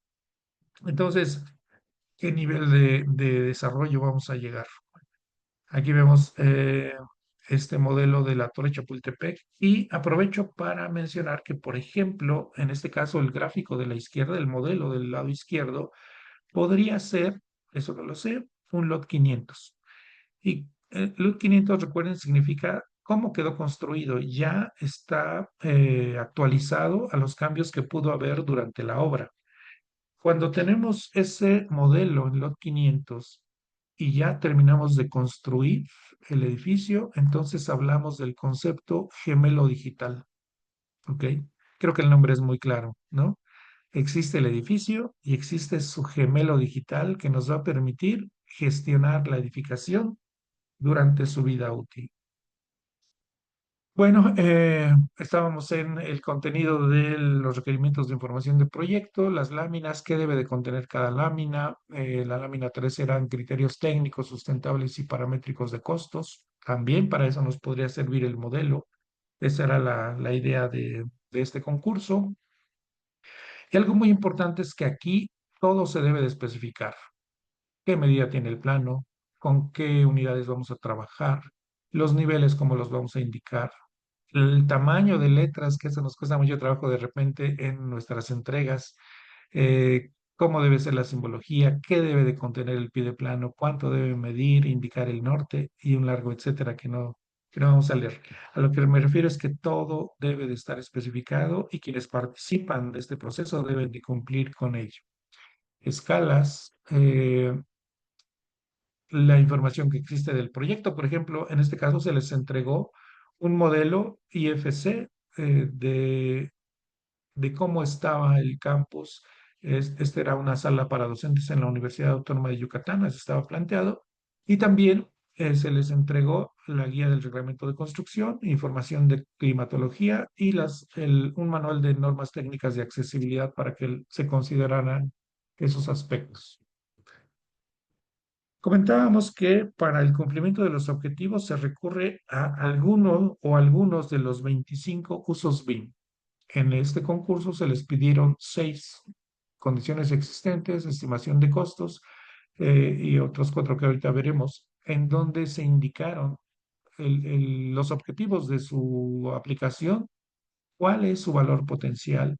B: Entonces, ¿qué nivel de desarrollo vamos a llegar? Aquí vemos este modelo de la Torre Chapultepec y aprovecho para mencionar que, por ejemplo, en este caso el gráfico de la izquierda, el modelo del lado izquierdo, podría ser, eso no lo sé, un lot 500. Y lot 500, recuerden, significa cómo quedó construido. Ya está actualizado a los cambios que pudo haber durante la obra. Cuando tenemos ese modelo en lot 500 y ya terminamos de construir el edificio, entonces hablamos del concepto gemelo digital. ¿Ok? Creo que el nombre es muy claro, ¿no? Existe el edificio y existe su gemelo digital que nos va a permitir gestionar la edificación durante su vida útil. Bueno, estábamos en el contenido de los requerimientos de información de proyecto, las láminas, qué debe de contener cada lámina. La lámina 3 eran criterios técnicos, sustentables y paramétricos de costos. También para eso nos podría servir el modelo. Esa era la idea de este concurso. Y algo muy importante es que aquí todo se debe de especificar. ¿Qué medida tiene el plano? ¿Con qué unidades vamos a trabajar? Los niveles, cómo los vamos a indicar, el tamaño de letras, que eso nos cuesta mucho trabajo de repente en nuestras entregas, cómo debe ser la simbología, qué debe de contener el pie de plano, cuánto debe medir, indicar el norte y un largo etcétera que no vamos a leer. A lo que me refiero es que todo debe de estar especificado y quienes participan de este proceso deben de cumplir con ello. Escalas, la información que existe del proyecto. Por ejemplo, en este caso se les entregó un modelo IFC de cómo estaba el campus. Esta era una sala para docentes en la Universidad Autónoma de Yucatán, así estaba planteado. Y también se les entregó la guía del reglamento de construcción, información de climatología y un manual de normas técnicas de accesibilidad para que se consideraran esos aspectos. Comentábamos que para el cumplimiento de los objetivos se recurre a alguno o algunos de los 25 usos BIM. En este concurso se les pidieron 6 condiciones existentes, estimación de costos y otros 4 que ahorita veremos, en donde se indicaron los objetivos de su aplicación, cuál es su valor potencial,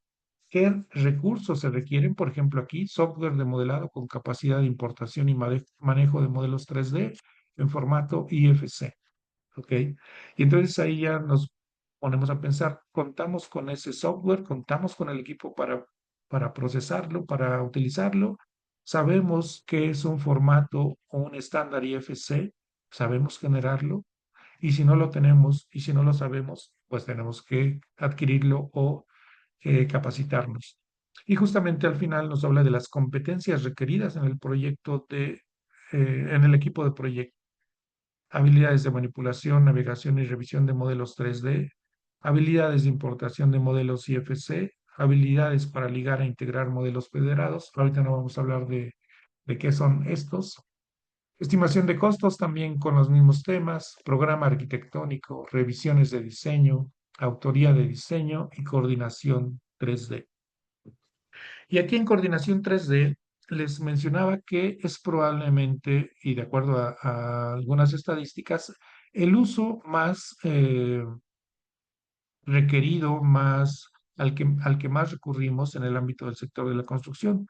B: qué recursos se requieren, por ejemplo aquí, software de modelado con capacidad de importación y manejo de modelos 3D en formato IFC. ¿Ok? Y entonces ahí ya nos ponemos a pensar, contamos con ese software, contamos con el equipo para procesarlo, para utilizarlo, sabemos que es un formato o un estándar IFC, sabemos generarlo, y si no lo tenemos y si no lo sabemos, pues tenemos que adquirirlo o capacitarnos. Y justamente al final nos habla de las competencias requeridas en el proyecto en el equipo de proyecto. Habilidades de manipulación, navegación y revisión de modelos 3D, habilidades de importación de modelos IFC, habilidades para ligar e integrar modelos federados. Ahorita no vamos a hablar de qué son estos. Estimación de costos también con los mismos temas, programa arquitectónico, revisiones de diseño, autoría de diseño y coordinación 3D. Y aquí en coordinación 3D les mencionaba que es probablemente, y de acuerdo a algunas estadísticas, el uso más requerido, al que más recurrimos en el ámbito del sector de la construcción.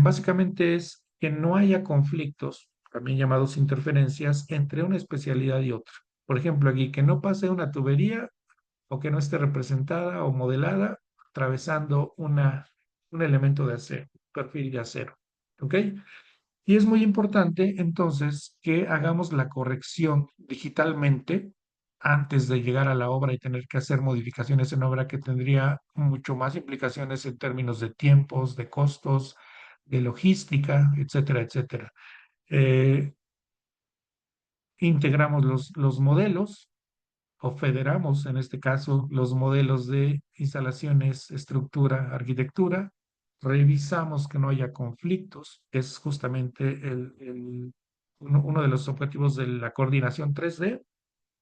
B: Básicamente es que no haya conflictos, también llamados interferencias, entre una especialidad y otra. Por ejemplo, aquí, que no pase una tubería o que no esté representada o modelada atravesando un elemento de acero, perfil de acero. ¿Ok? Y es muy importante entonces que hagamos la corrección digitalmente antes de llegar a la obra y tener que hacer modificaciones en obra que tendría mucho más implicaciones en términos de tiempos, de costos, de logística, etcétera, etcétera. Eh, Integramos los modelos o federamos, en este caso, los modelos de instalaciones, estructura, arquitectura. Revisamos que no haya conflictos, que es justamente uno de los objetivos de la coordinación 3D.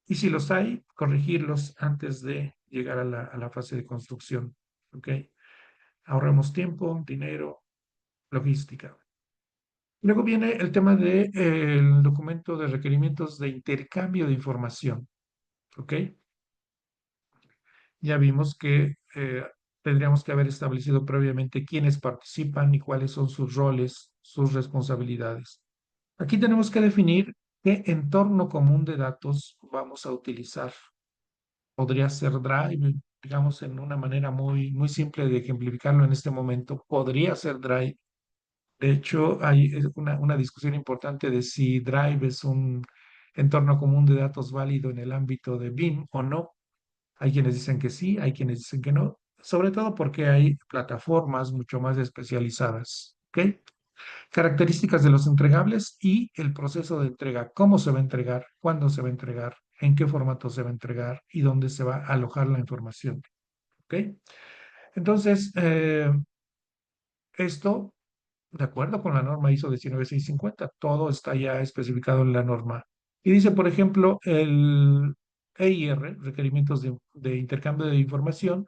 B: Y si los hay, corregirlos antes de llegar a la fase de construcción. ¿Ok? Ahorramos tiempo, dinero, logística. Luego viene el tema del documento de requerimientos de intercambio de información. ¿Ok? Ya vimos que tendríamos que haber establecido previamente quiénes participan y cuáles son sus roles, sus responsabilidades. Aquí tenemos que definir qué entorno común de datos vamos a utilizar. Podría ser Drive, digamos, en una manera muy simple de ejemplificarlo en este momento. Podría ser Drive. De hecho, hay una discusión importante de si Drive es un entorno común de datos válido en el ámbito de BIM o no. Hay quienes dicen que sí, hay quienes dicen que no, sobre todo porque hay plataformas mucho más especializadas. ¿Ok? Características de los entregables y el proceso de entrega, cómo se va a entregar, cuándo se va a entregar, en qué formato se va a entregar y dónde se va a alojar la información. ¿Ok? Entonces, esto, de acuerdo con la norma ISO 19650, todo está ya especificado en la norma. Y dice, por ejemplo, el EIR, requerimientos de intercambio de información,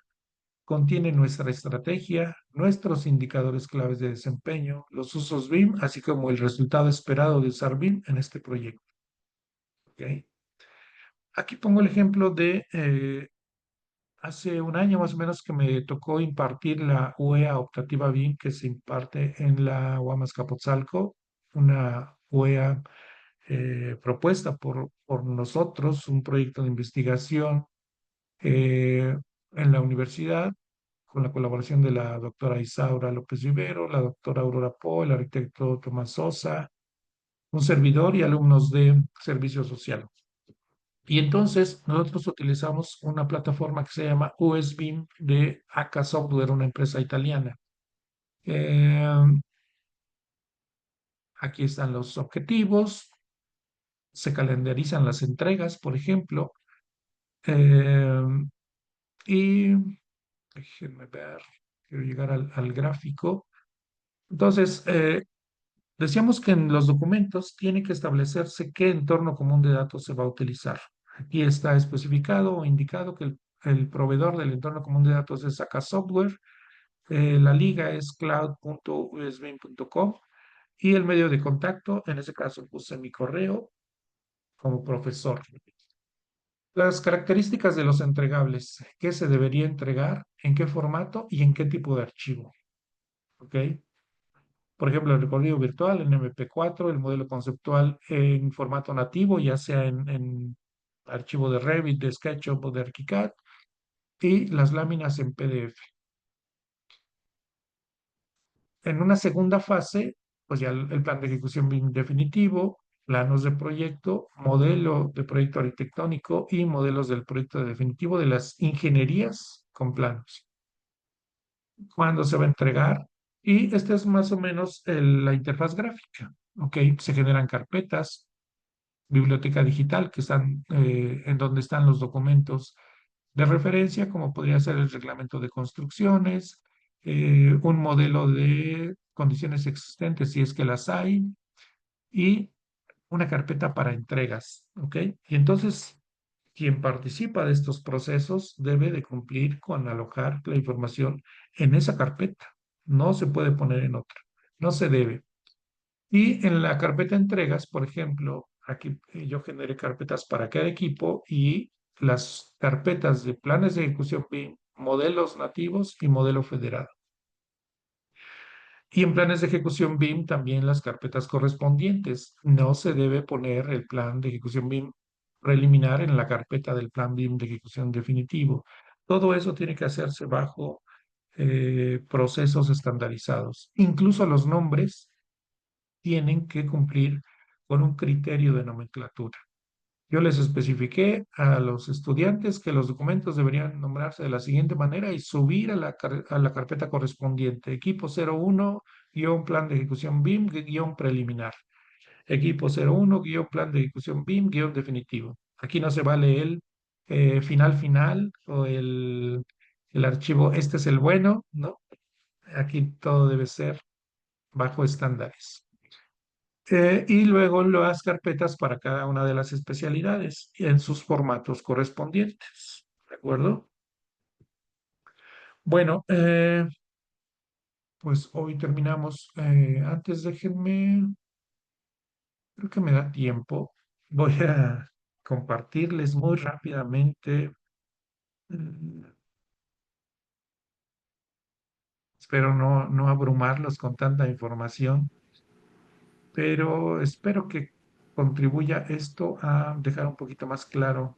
B: contiene nuestra estrategia, nuestros indicadores claves de desempeño, los usos BIM, así como el resultado esperado de usar BIM en este proyecto. ¿Okay? Aquí pongo el ejemplo de hace un año más o menos que me tocó impartir la UEA optativa BIM que se imparte en la UAM Azcapotzalco, una UEA propuesta por nosotros, un proyecto de investigación en la universidad con la colaboración de la doctora Isaura López Rivero, la doctora Aurora Po, el arquitecto Tomás Sosa, un servidor y alumnos de servicio social. Y entonces nosotros utilizamos una plataforma que se llama USBIM de AK Software, una empresa italiana. Aquí están los objetivos, se calendarizan las entregas, por ejemplo, eh, y déjenme ver, quiero llegar al gráfico. Entonces, decíamos que en los documentos tiene que establecerse qué entorno común de datos se va a utilizar. Aquí está especificado o indicado que el proveedor del entorno común de datos es AK Software, la liga es cloud.usbin.com y el medio de contacto, en ese caso puse mi correo como profesor. Las características de los entregables, qué se debería entregar, en qué formato y en qué tipo de archivo. ¿Ok? Por ejemplo, el recorrido virtual en MP4, el modelo conceptual en formato nativo, ya sea en archivo de Revit, de SketchUp o de ArchiCAD, y las láminas en PDF. En una segunda fase, pues ya el plan de ejecución BIM definitivo, planos de proyecto, modelo de proyecto arquitectónico y modelos del proyecto definitivo de las ingenierías con planos. ¿Cuándo se va a entregar? Y esta es más o menos la interfaz gráfica. ¿Ok? Se generan carpetas, biblioteca digital, que están en donde están los documentos de referencia, como podría ser el reglamento de construcciones, un modelo de condiciones existentes, si es que las hay, y una carpeta para entregas, ¿ok? Y entonces, quien participa de estos procesos debe de cumplir con alojar la información en esa carpeta. No se puede poner en otra, no se debe. Y en la carpeta entregas, por ejemplo, aquí yo generé carpetas para cada equipo y las carpetas de planes de ejecución BIM, modelos nativos y modelo federado. Y en planes de ejecución BIM también las carpetas correspondientes. No se debe poner el plan de ejecución BIM preliminar en la carpeta del plan BIM de ejecución definitivo. Todo eso tiene que hacerse bajo procesos estandarizados. Incluso los nombres tienen que cumplir con un criterio de nomenclatura. Yo les especifiqué a los estudiantes que los documentos deberían nombrarse de la siguiente manera y subir a la carpeta correspondiente. Equipo 01, guión plan de ejecución BIM, guión preliminar. Equipo 01, guión plan de ejecución BIM, guión definitivo. Aquí no se vale el final o el archivo, este es el bueno, ¿no? Aquí todo debe ser bajo estándares. Y luego las carpetas para cada una de las especialidades en sus formatos correspondientes. ¿De acuerdo? Bueno, pues hoy terminamos. Antes déjenme, creo que me da tiempo. Voy a compartirles muy rápidamente. mm, Espero no abrumarlos con tanta información, pero espero que contribuya esto a dejar un poquito más claro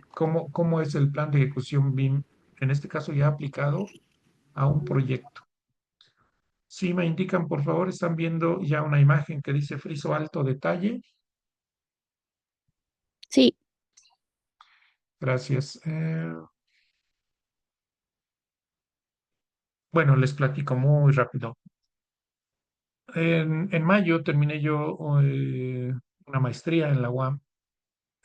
B: cómo es el plan de ejecución BIM, en este caso ya aplicado a un proyecto. Si me indican, por favor, están viendo ya una imagen que dice friso alto detalle.
C: Sí,
B: Gracias. Bueno, les platico muy rápido. En mayo terminé yo una maestría en la UAM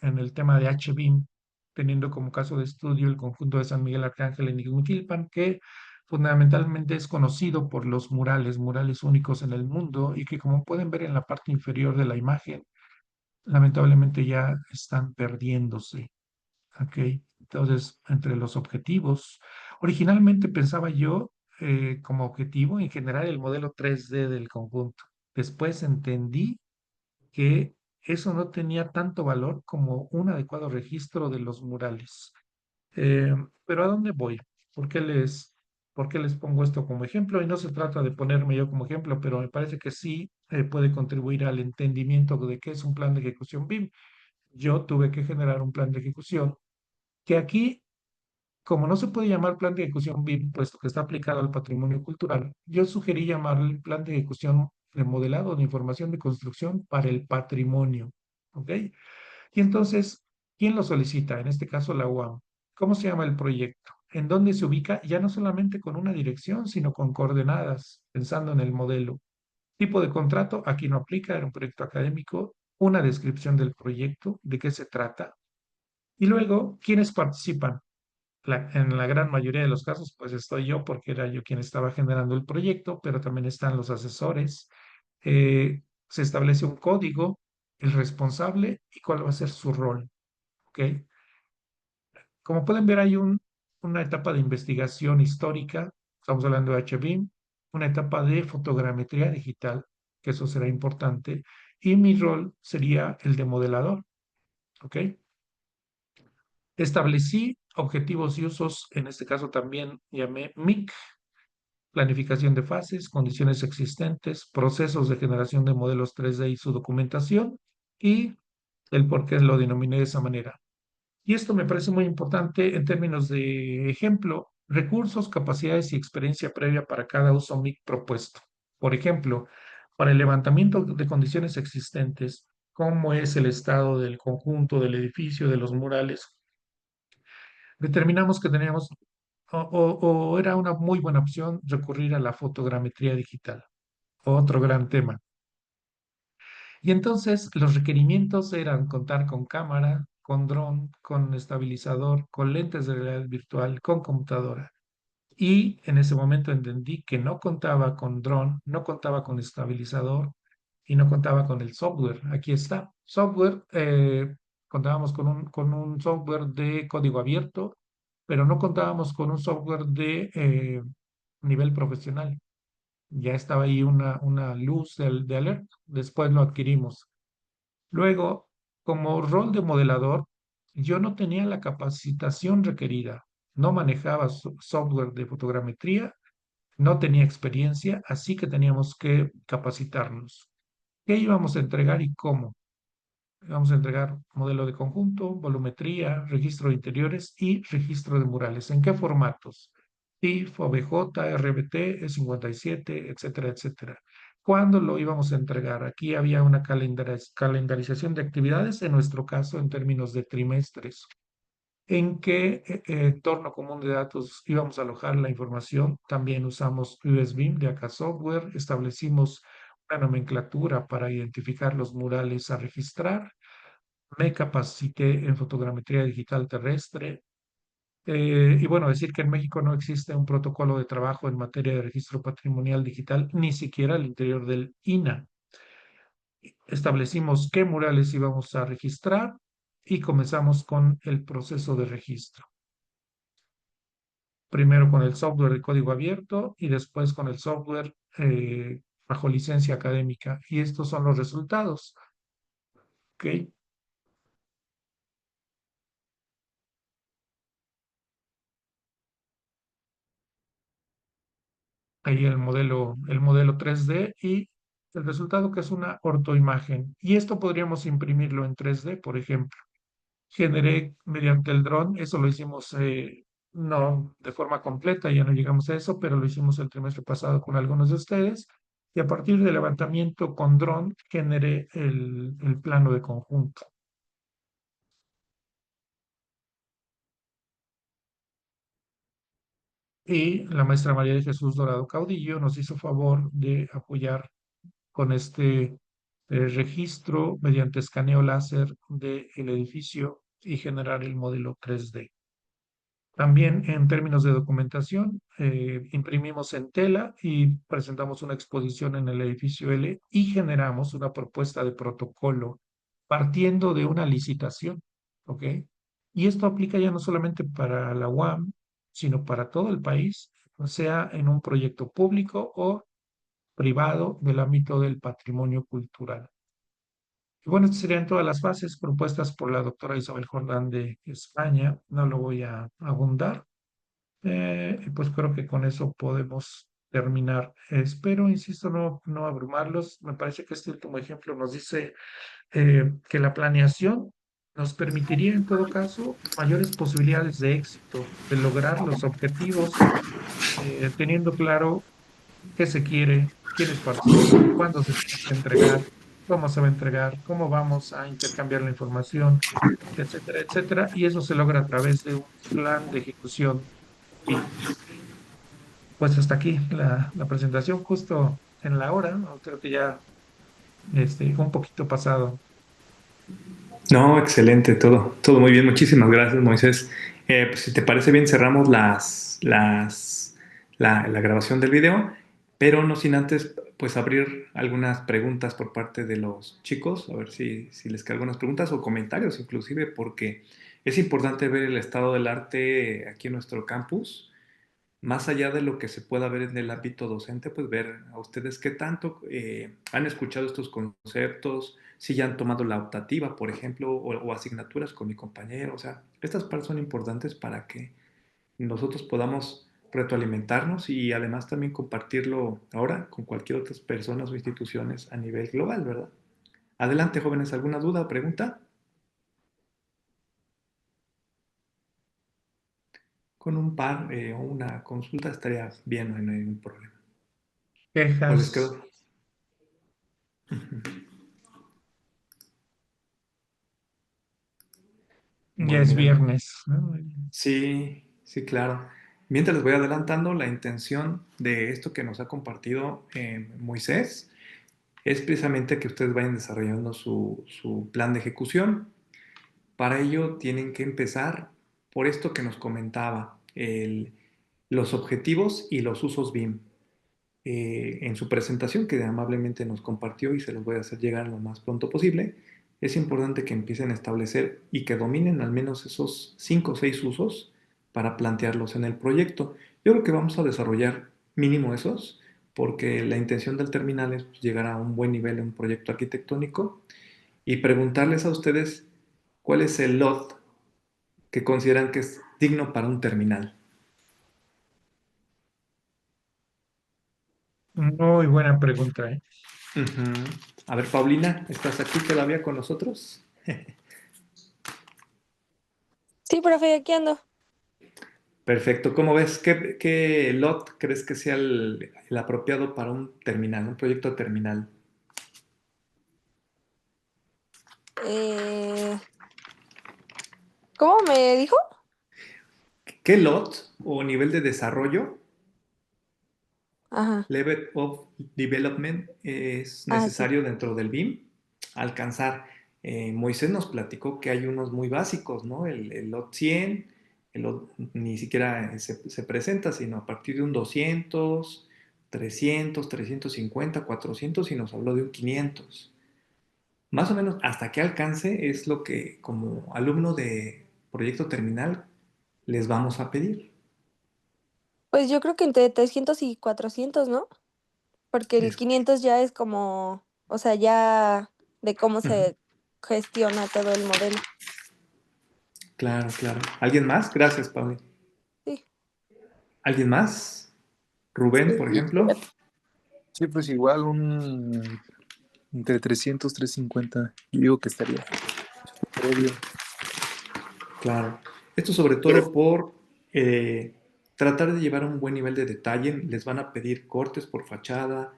B: en el tema de HBIM, teniendo como caso de estudio el conjunto de San Miguel Arcángel en Ixmiquilpan, que fundamentalmente es conocido por los murales únicos en el mundo y que, como pueden ver en la parte inferior de la imagen, lamentablemente ya están perdiéndose. ¿Ok? Entonces, entre los objetivos, originalmente pensaba yo como objetivo en generar el modelo 3D del conjunto. Después entendí que eso no tenía tanto valor como un adecuado registro de los murales. Pero ¿a dónde voy? ¿Por qué por qué les pongo esto como ejemplo? Y no se trata de ponerme yo como ejemplo, pero me parece que sí puede contribuir al entendimiento de qué es un plan de ejecución BIM. Yo tuve que generar un plan de ejecución que aquí, como no se puede llamar plan de ejecución BIM, puesto que está aplicado al patrimonio cultural, yo sugerí llamarle plan de ejecución de modelado de información de construcción para el patrimonio. ¿Ok? Y entonces, ¿quién lo solicita? En este caso, la UAM. ¿Cómo se llama el proyecto? ¿En dónde se ubica? Ya no solamente con una dirección, sino con coordenadas, pensando en el modelo. Tipo de contrato, aquí no aplica, era un proyecto académico. Una descripción del proyecto, de qué se trata. Y luego, ¿quiénes participan? En la gran mayoría de los casos, pues estoy yo, porque era yo quien estaba generando el proyecto, pero también están los asesores. Se establece un código, el responsable y cuál va a ser su rol. ¿Ok? Como pueden ver, hay una etapa de investigación histórica, estamos hablando de HBIM, una etapa de fotogrametría digital, que eso será importante, y mi rol sería el de modelador. ¿Ok? Establecí objetivos y usos, en este caso también llamé MIC, planificación de fases, condiciones existentes, procesos de generación de modelos 3D y su documentación, y el por qué lo denominé de esa manera. Y esto me parece muy importante en términos de ejemplo, recursos, capacidades y experiencia previa para cada uso MIC propuesto. Por ejemplo, para el levantamiento de condiciones existentes, cómo es el estado del conjunto, del edificio, de los murales, determinamos que teníamos o era una muy buena opción recurrir a la fotogrametría digital, otro gran tema. Y entonces los requerimientos eran contar con cámara, con dron, con estabilizador, con lentes de realidad virtual, con computadora. Y en ese momento entendí que no contaba con dron, no contaba con estabilizador y no contaba con el software. Aquí está. Software, contábamos con un software de código abierto, pero no contábamos con un software de nivel profesional. Ya estaba ahí una luz de alerta. Después lo adquirimos. Luego, como rol de modelador, yo no tenía la capacitación requerida. No manejaba software de fotogrametría no tenía experiencia, así que teníamos que capacitarnos. ¿Qué íbamos a entregar y cómo? Vamos a entregar modelo de conjunto, volumetría, registro de interiores y registro de murales. ¿En qué formatos? TIFF, OBJ, RBT, E57, etcétera, etcétera. ¿Cuándo lo íbamos a entregar? Aquí había una calendarización de actividades, en nuestro caso en términos de trimestres. ¿En qué entorno común de datos íbamos a alojar la información? También usamos USB de acá Software, establecimos una nomenclatura para identificar los murales a registrar, me capacité en fotogrametría digital terrestre. Y bueno, decir que en México no existe un protocolo de trabajo en materia de registro patrimonial digital, ni siquiera al interior del INAH. Establecimos qué murales íbamos a registrar y comenzamos con el proceso de registro. Primero con el software de código abierto y después con el software bajo licencia académica. Y estos son los resultados. ¿Ok? Ahí el modelo 3D y el resultado que es una ortoimagen. Y esto podríamos imprimirlo en 3D, por ejemplo. Generé mediante el dron, eso lo hicimos no de forma completa, ya no llegamos a eso, pero lo hicimos el trimestre pasado con algunos de ustedes. Y a partir del levantamiento con dron, generé el plano de conjunto. Y la maestra María de Jesús Dorado Caudillo nos hizo favor de apoyar con este registro mediante escaneo láser del edificio y generar el modelo 3D. También en términos de documentación, imprimimos en tela y presentamos una exposición en el edificio L y generamos una propuesta de protocolo partiendo de una licitación, ¿ok? Y esto aplica ya no solamente para la UAM, sino para todo el país, sea en un proyecto público o privado del ámbito del patrimonio cultural. Y bueno, estas serían todas las bases propuestas por la doctora Isabel Jordán de España. No lo voy a abundar. Y pues creo que con eso podemos terminar. Espero, insisto, no abrumarlos. Me parece que este último ejemplo nos dice que la planeación nos permitiría, en todo caso, mayores posibilidades de éxito, de lograr los objetivos, teniendo claro qué se quiere, quiénes participan, cuándo se tiene que entregar, cómo se va a entregar, cómo vamos a intercambiar la información, etcétera, etcétera. Y eso se logra a través de un plan de ejecución. Y pues hasta aquí la presentación, justo en la hora, ¿no? Creo que ya un poquito pasado.
A: No, excelente, todo muy bien. Muchísimas gracias, Moisés. Pues, si te parece bien, cerramos la grabación del video, pero no sin antes pues abrir algunas preguntas por parte de los chicos, a ver si les quedan algunas preguntas o comentarios inclusive, porque es importante ver el estado del arte aquí en nuestro campus más allá de lo que se pueda ver en el ámbito docente, pues ver a ustedes qué tanto han escuchado estos conceptos, si ya han tomado la optativa, por ejemplo, o asignaturas con mi compañero. O sea, estas partes son importantes para que nosotros podamos retroalimentarnos y además también compartirlo ahora con cualquier otras personas o instituciones a nivel global, ¿verdad? Adelante, jóvenes, ¿alguna duda o pregunta? Con un par o una consulta estaría bien, no hay ningún problema. ¿O les
B: Quejas,
A: quedó?
B: ya
A: Bueno,
B: es
A: miren,
B: viernes, ¿no?
A: sí, sí, claro. Mientras les voy adelantando, la intención de esto que nos ha compartido Moisés es precisamente que ustedes vayan desarrollando su plan de ejecución. Para ello tienen que empezar por esto que nos comentaba, los objetivos y los usos BIM. En su presentación que amablemente nos compartió y se los voy a hacer llegar lo más pronto posible, es importante que empiecen a establecer y que dominen al menos esos 5 o 6 usos para plantearlos en el proyecto. Yo creo que vamos a desarrollar mínimo esos, porque la intención del terminal es pues, llegar a un buen nivel en un proyecto arquitectónico y preguntarles a ustedes cuál es el lot que consideran que es digno para un terminal.
B: Muy buena pregunta, ¿eh?
A: Ujú. A ver, Paulina, ¿estás aquí todavía con nosotros?
D: Sí, profe, aquí ando.
A: Perfecto. ¿Cómo ves? ¿Qué lot crees que sea el apropiado para un terminal, un proyecto terminal?
D: Eh, ¿Cómo me dijo?
A: ¿Qué lot o nivel de desarrollo,
D: Ajá.
A: level of development, es
D: Ah, sí.
A: necesario dentro del BIM alcanzar? Moisés nos platicó que hay unos muy básicos, ¿no? El lot 100, el lot ni siquiera se presenta, sino a partir de un 200, 300, 350, 400 y nos habló de un 500. Más o menos hasta qué alcance es lo que como alumno de proyecto terminal les vamos a pedir.
D: Pues yo creo que entre 300 y 400, ¿no? Porque el
A: Es,
D: 500 ya es como, o sea, ya de cómo
A: Ujú.
D: se gestiona todo el modelo.
A: Claro, claro. ¿Alguien más? Gracias, Pablo.
D: Sí.
A: ¿Alguien más? Rubén, por ejemplo.
E: Sí, pues igual entre 300, 350. Yo digo que estaría previo.
A: Claro. Esto sobre todo por tratar de llevar un buen nivel de detalle. Les van a pedir cortes por fachada,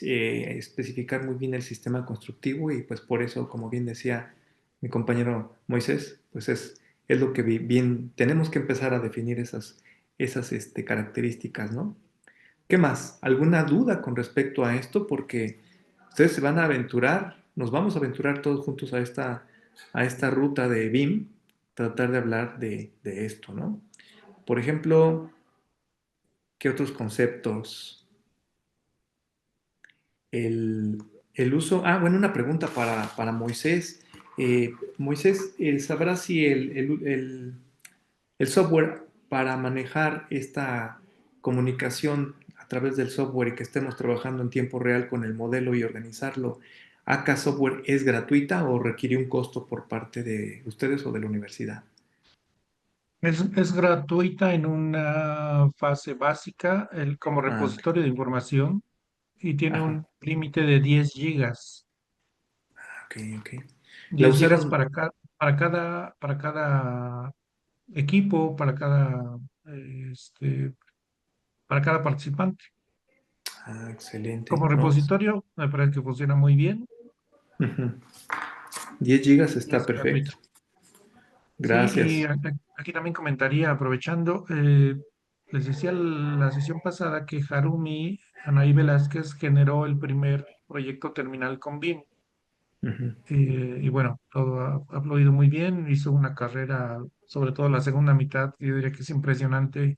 A: especificar muy bien el sistema constructivo y pues por eso, como bien decía mi compañero Moisés, pues es lo que bien tenemos que empezar a definir esas características, ¿no? ¿Qué más? ¿Alguna duda con respecto a esto? Porque ustedes se van a aventurar, nos vamos a aventurar todos juntos a esta ruta de BIM, tratar de hablar de esto, ¿no? Por ejemplo, ¿qué otros conceptos? El, el uso, bueno, una pregunta para Moisés. Moisés, ¿sabrá si el software para manejar esta comunicación a través del software y que estemos trabajando en tiempo real con el modelo y organizarlo, ¿acá software es gratuita o requiere un costo por parte de ustedes o de la universidad?
B: Es gratuita en una fase básica como
A: Ah, ok.
B: repositorio de información y tiene
A: Ajá.
B: un límite de 10 gigas.
A: Ok, ok. ¿La
B: 10 gigas
A: usaron?
B: para cada equipo, este, para cada participante.
A: Excelente.
B: Como
A: No, pues,
B: repositorio, me parece que funciona muy bien
A: 10 gigas
B: y
A: está
B: es gratuito.
A: perfecto.
B: Sí, y
A: Gracias.
B: aquí también comentaría, aprovechando, les decía la sesión pasada que Harumi Anaí Velázquez generó el primer proyecto terminal con BIM.
A: Ujú,
B: Y bueno, todo ha fluido muy bien. Hizo una carrera, sobre todo la segunda mitad, yo diría que es impresionante,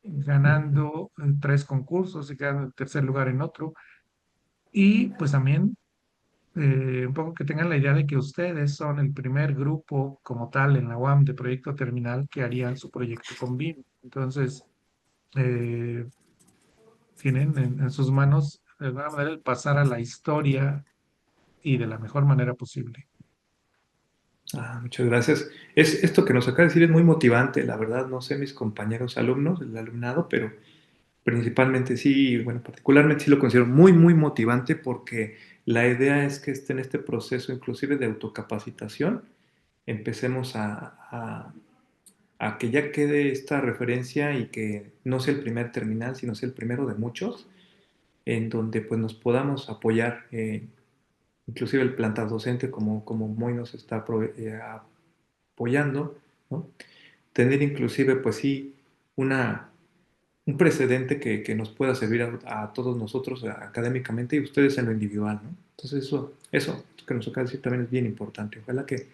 A: ujú,
B: ganando 3 concursos y quedando en tercer lugar en otro. Y pues también un poco que tengan la idea de que ustedes son el primer grupo como tal en la UAM de proyecto terminal que harían su proyecto con BIM. Entonces, eh, tienen en sus manos de alguna manera el pasar a la historia y de la mejor manera posible.
A: Muchas gracias. Esto que nos acaba de decir es muy motivante, la verdad. No sé mis compañeros alumnos, el alumnado, pero principalmente sí, bueno, particularmente sí lo considero muy, muy motivante porque la idea es que esté en este proceso inclusive de autocapacitación, empecemos a que ya quede esta referencia y que no sea el primer terminal, sino sea el primero de muchos, en donde pues nos podamos apoyar, inclusive el plantel docente como Moy nos está apoyando, ¿no? Tener inclusive pues sí una un precedente que nos pueda servir a todos nosotros académicamente y ustedes en lo individual, ¿no? Entonces eso que nos acaba de decir también es bien importante. Ojalá que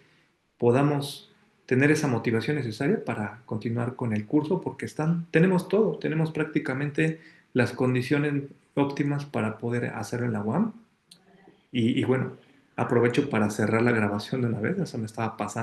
A: podamos tener esa motivación necesaria para continuar con el curso porque tenemos todo, tenemos prácticamente las condiciones óptimas para poder hacerlo en la UAM y bueno, aprovecho para cerrar la grabación de una vez, eso me estaba pasando.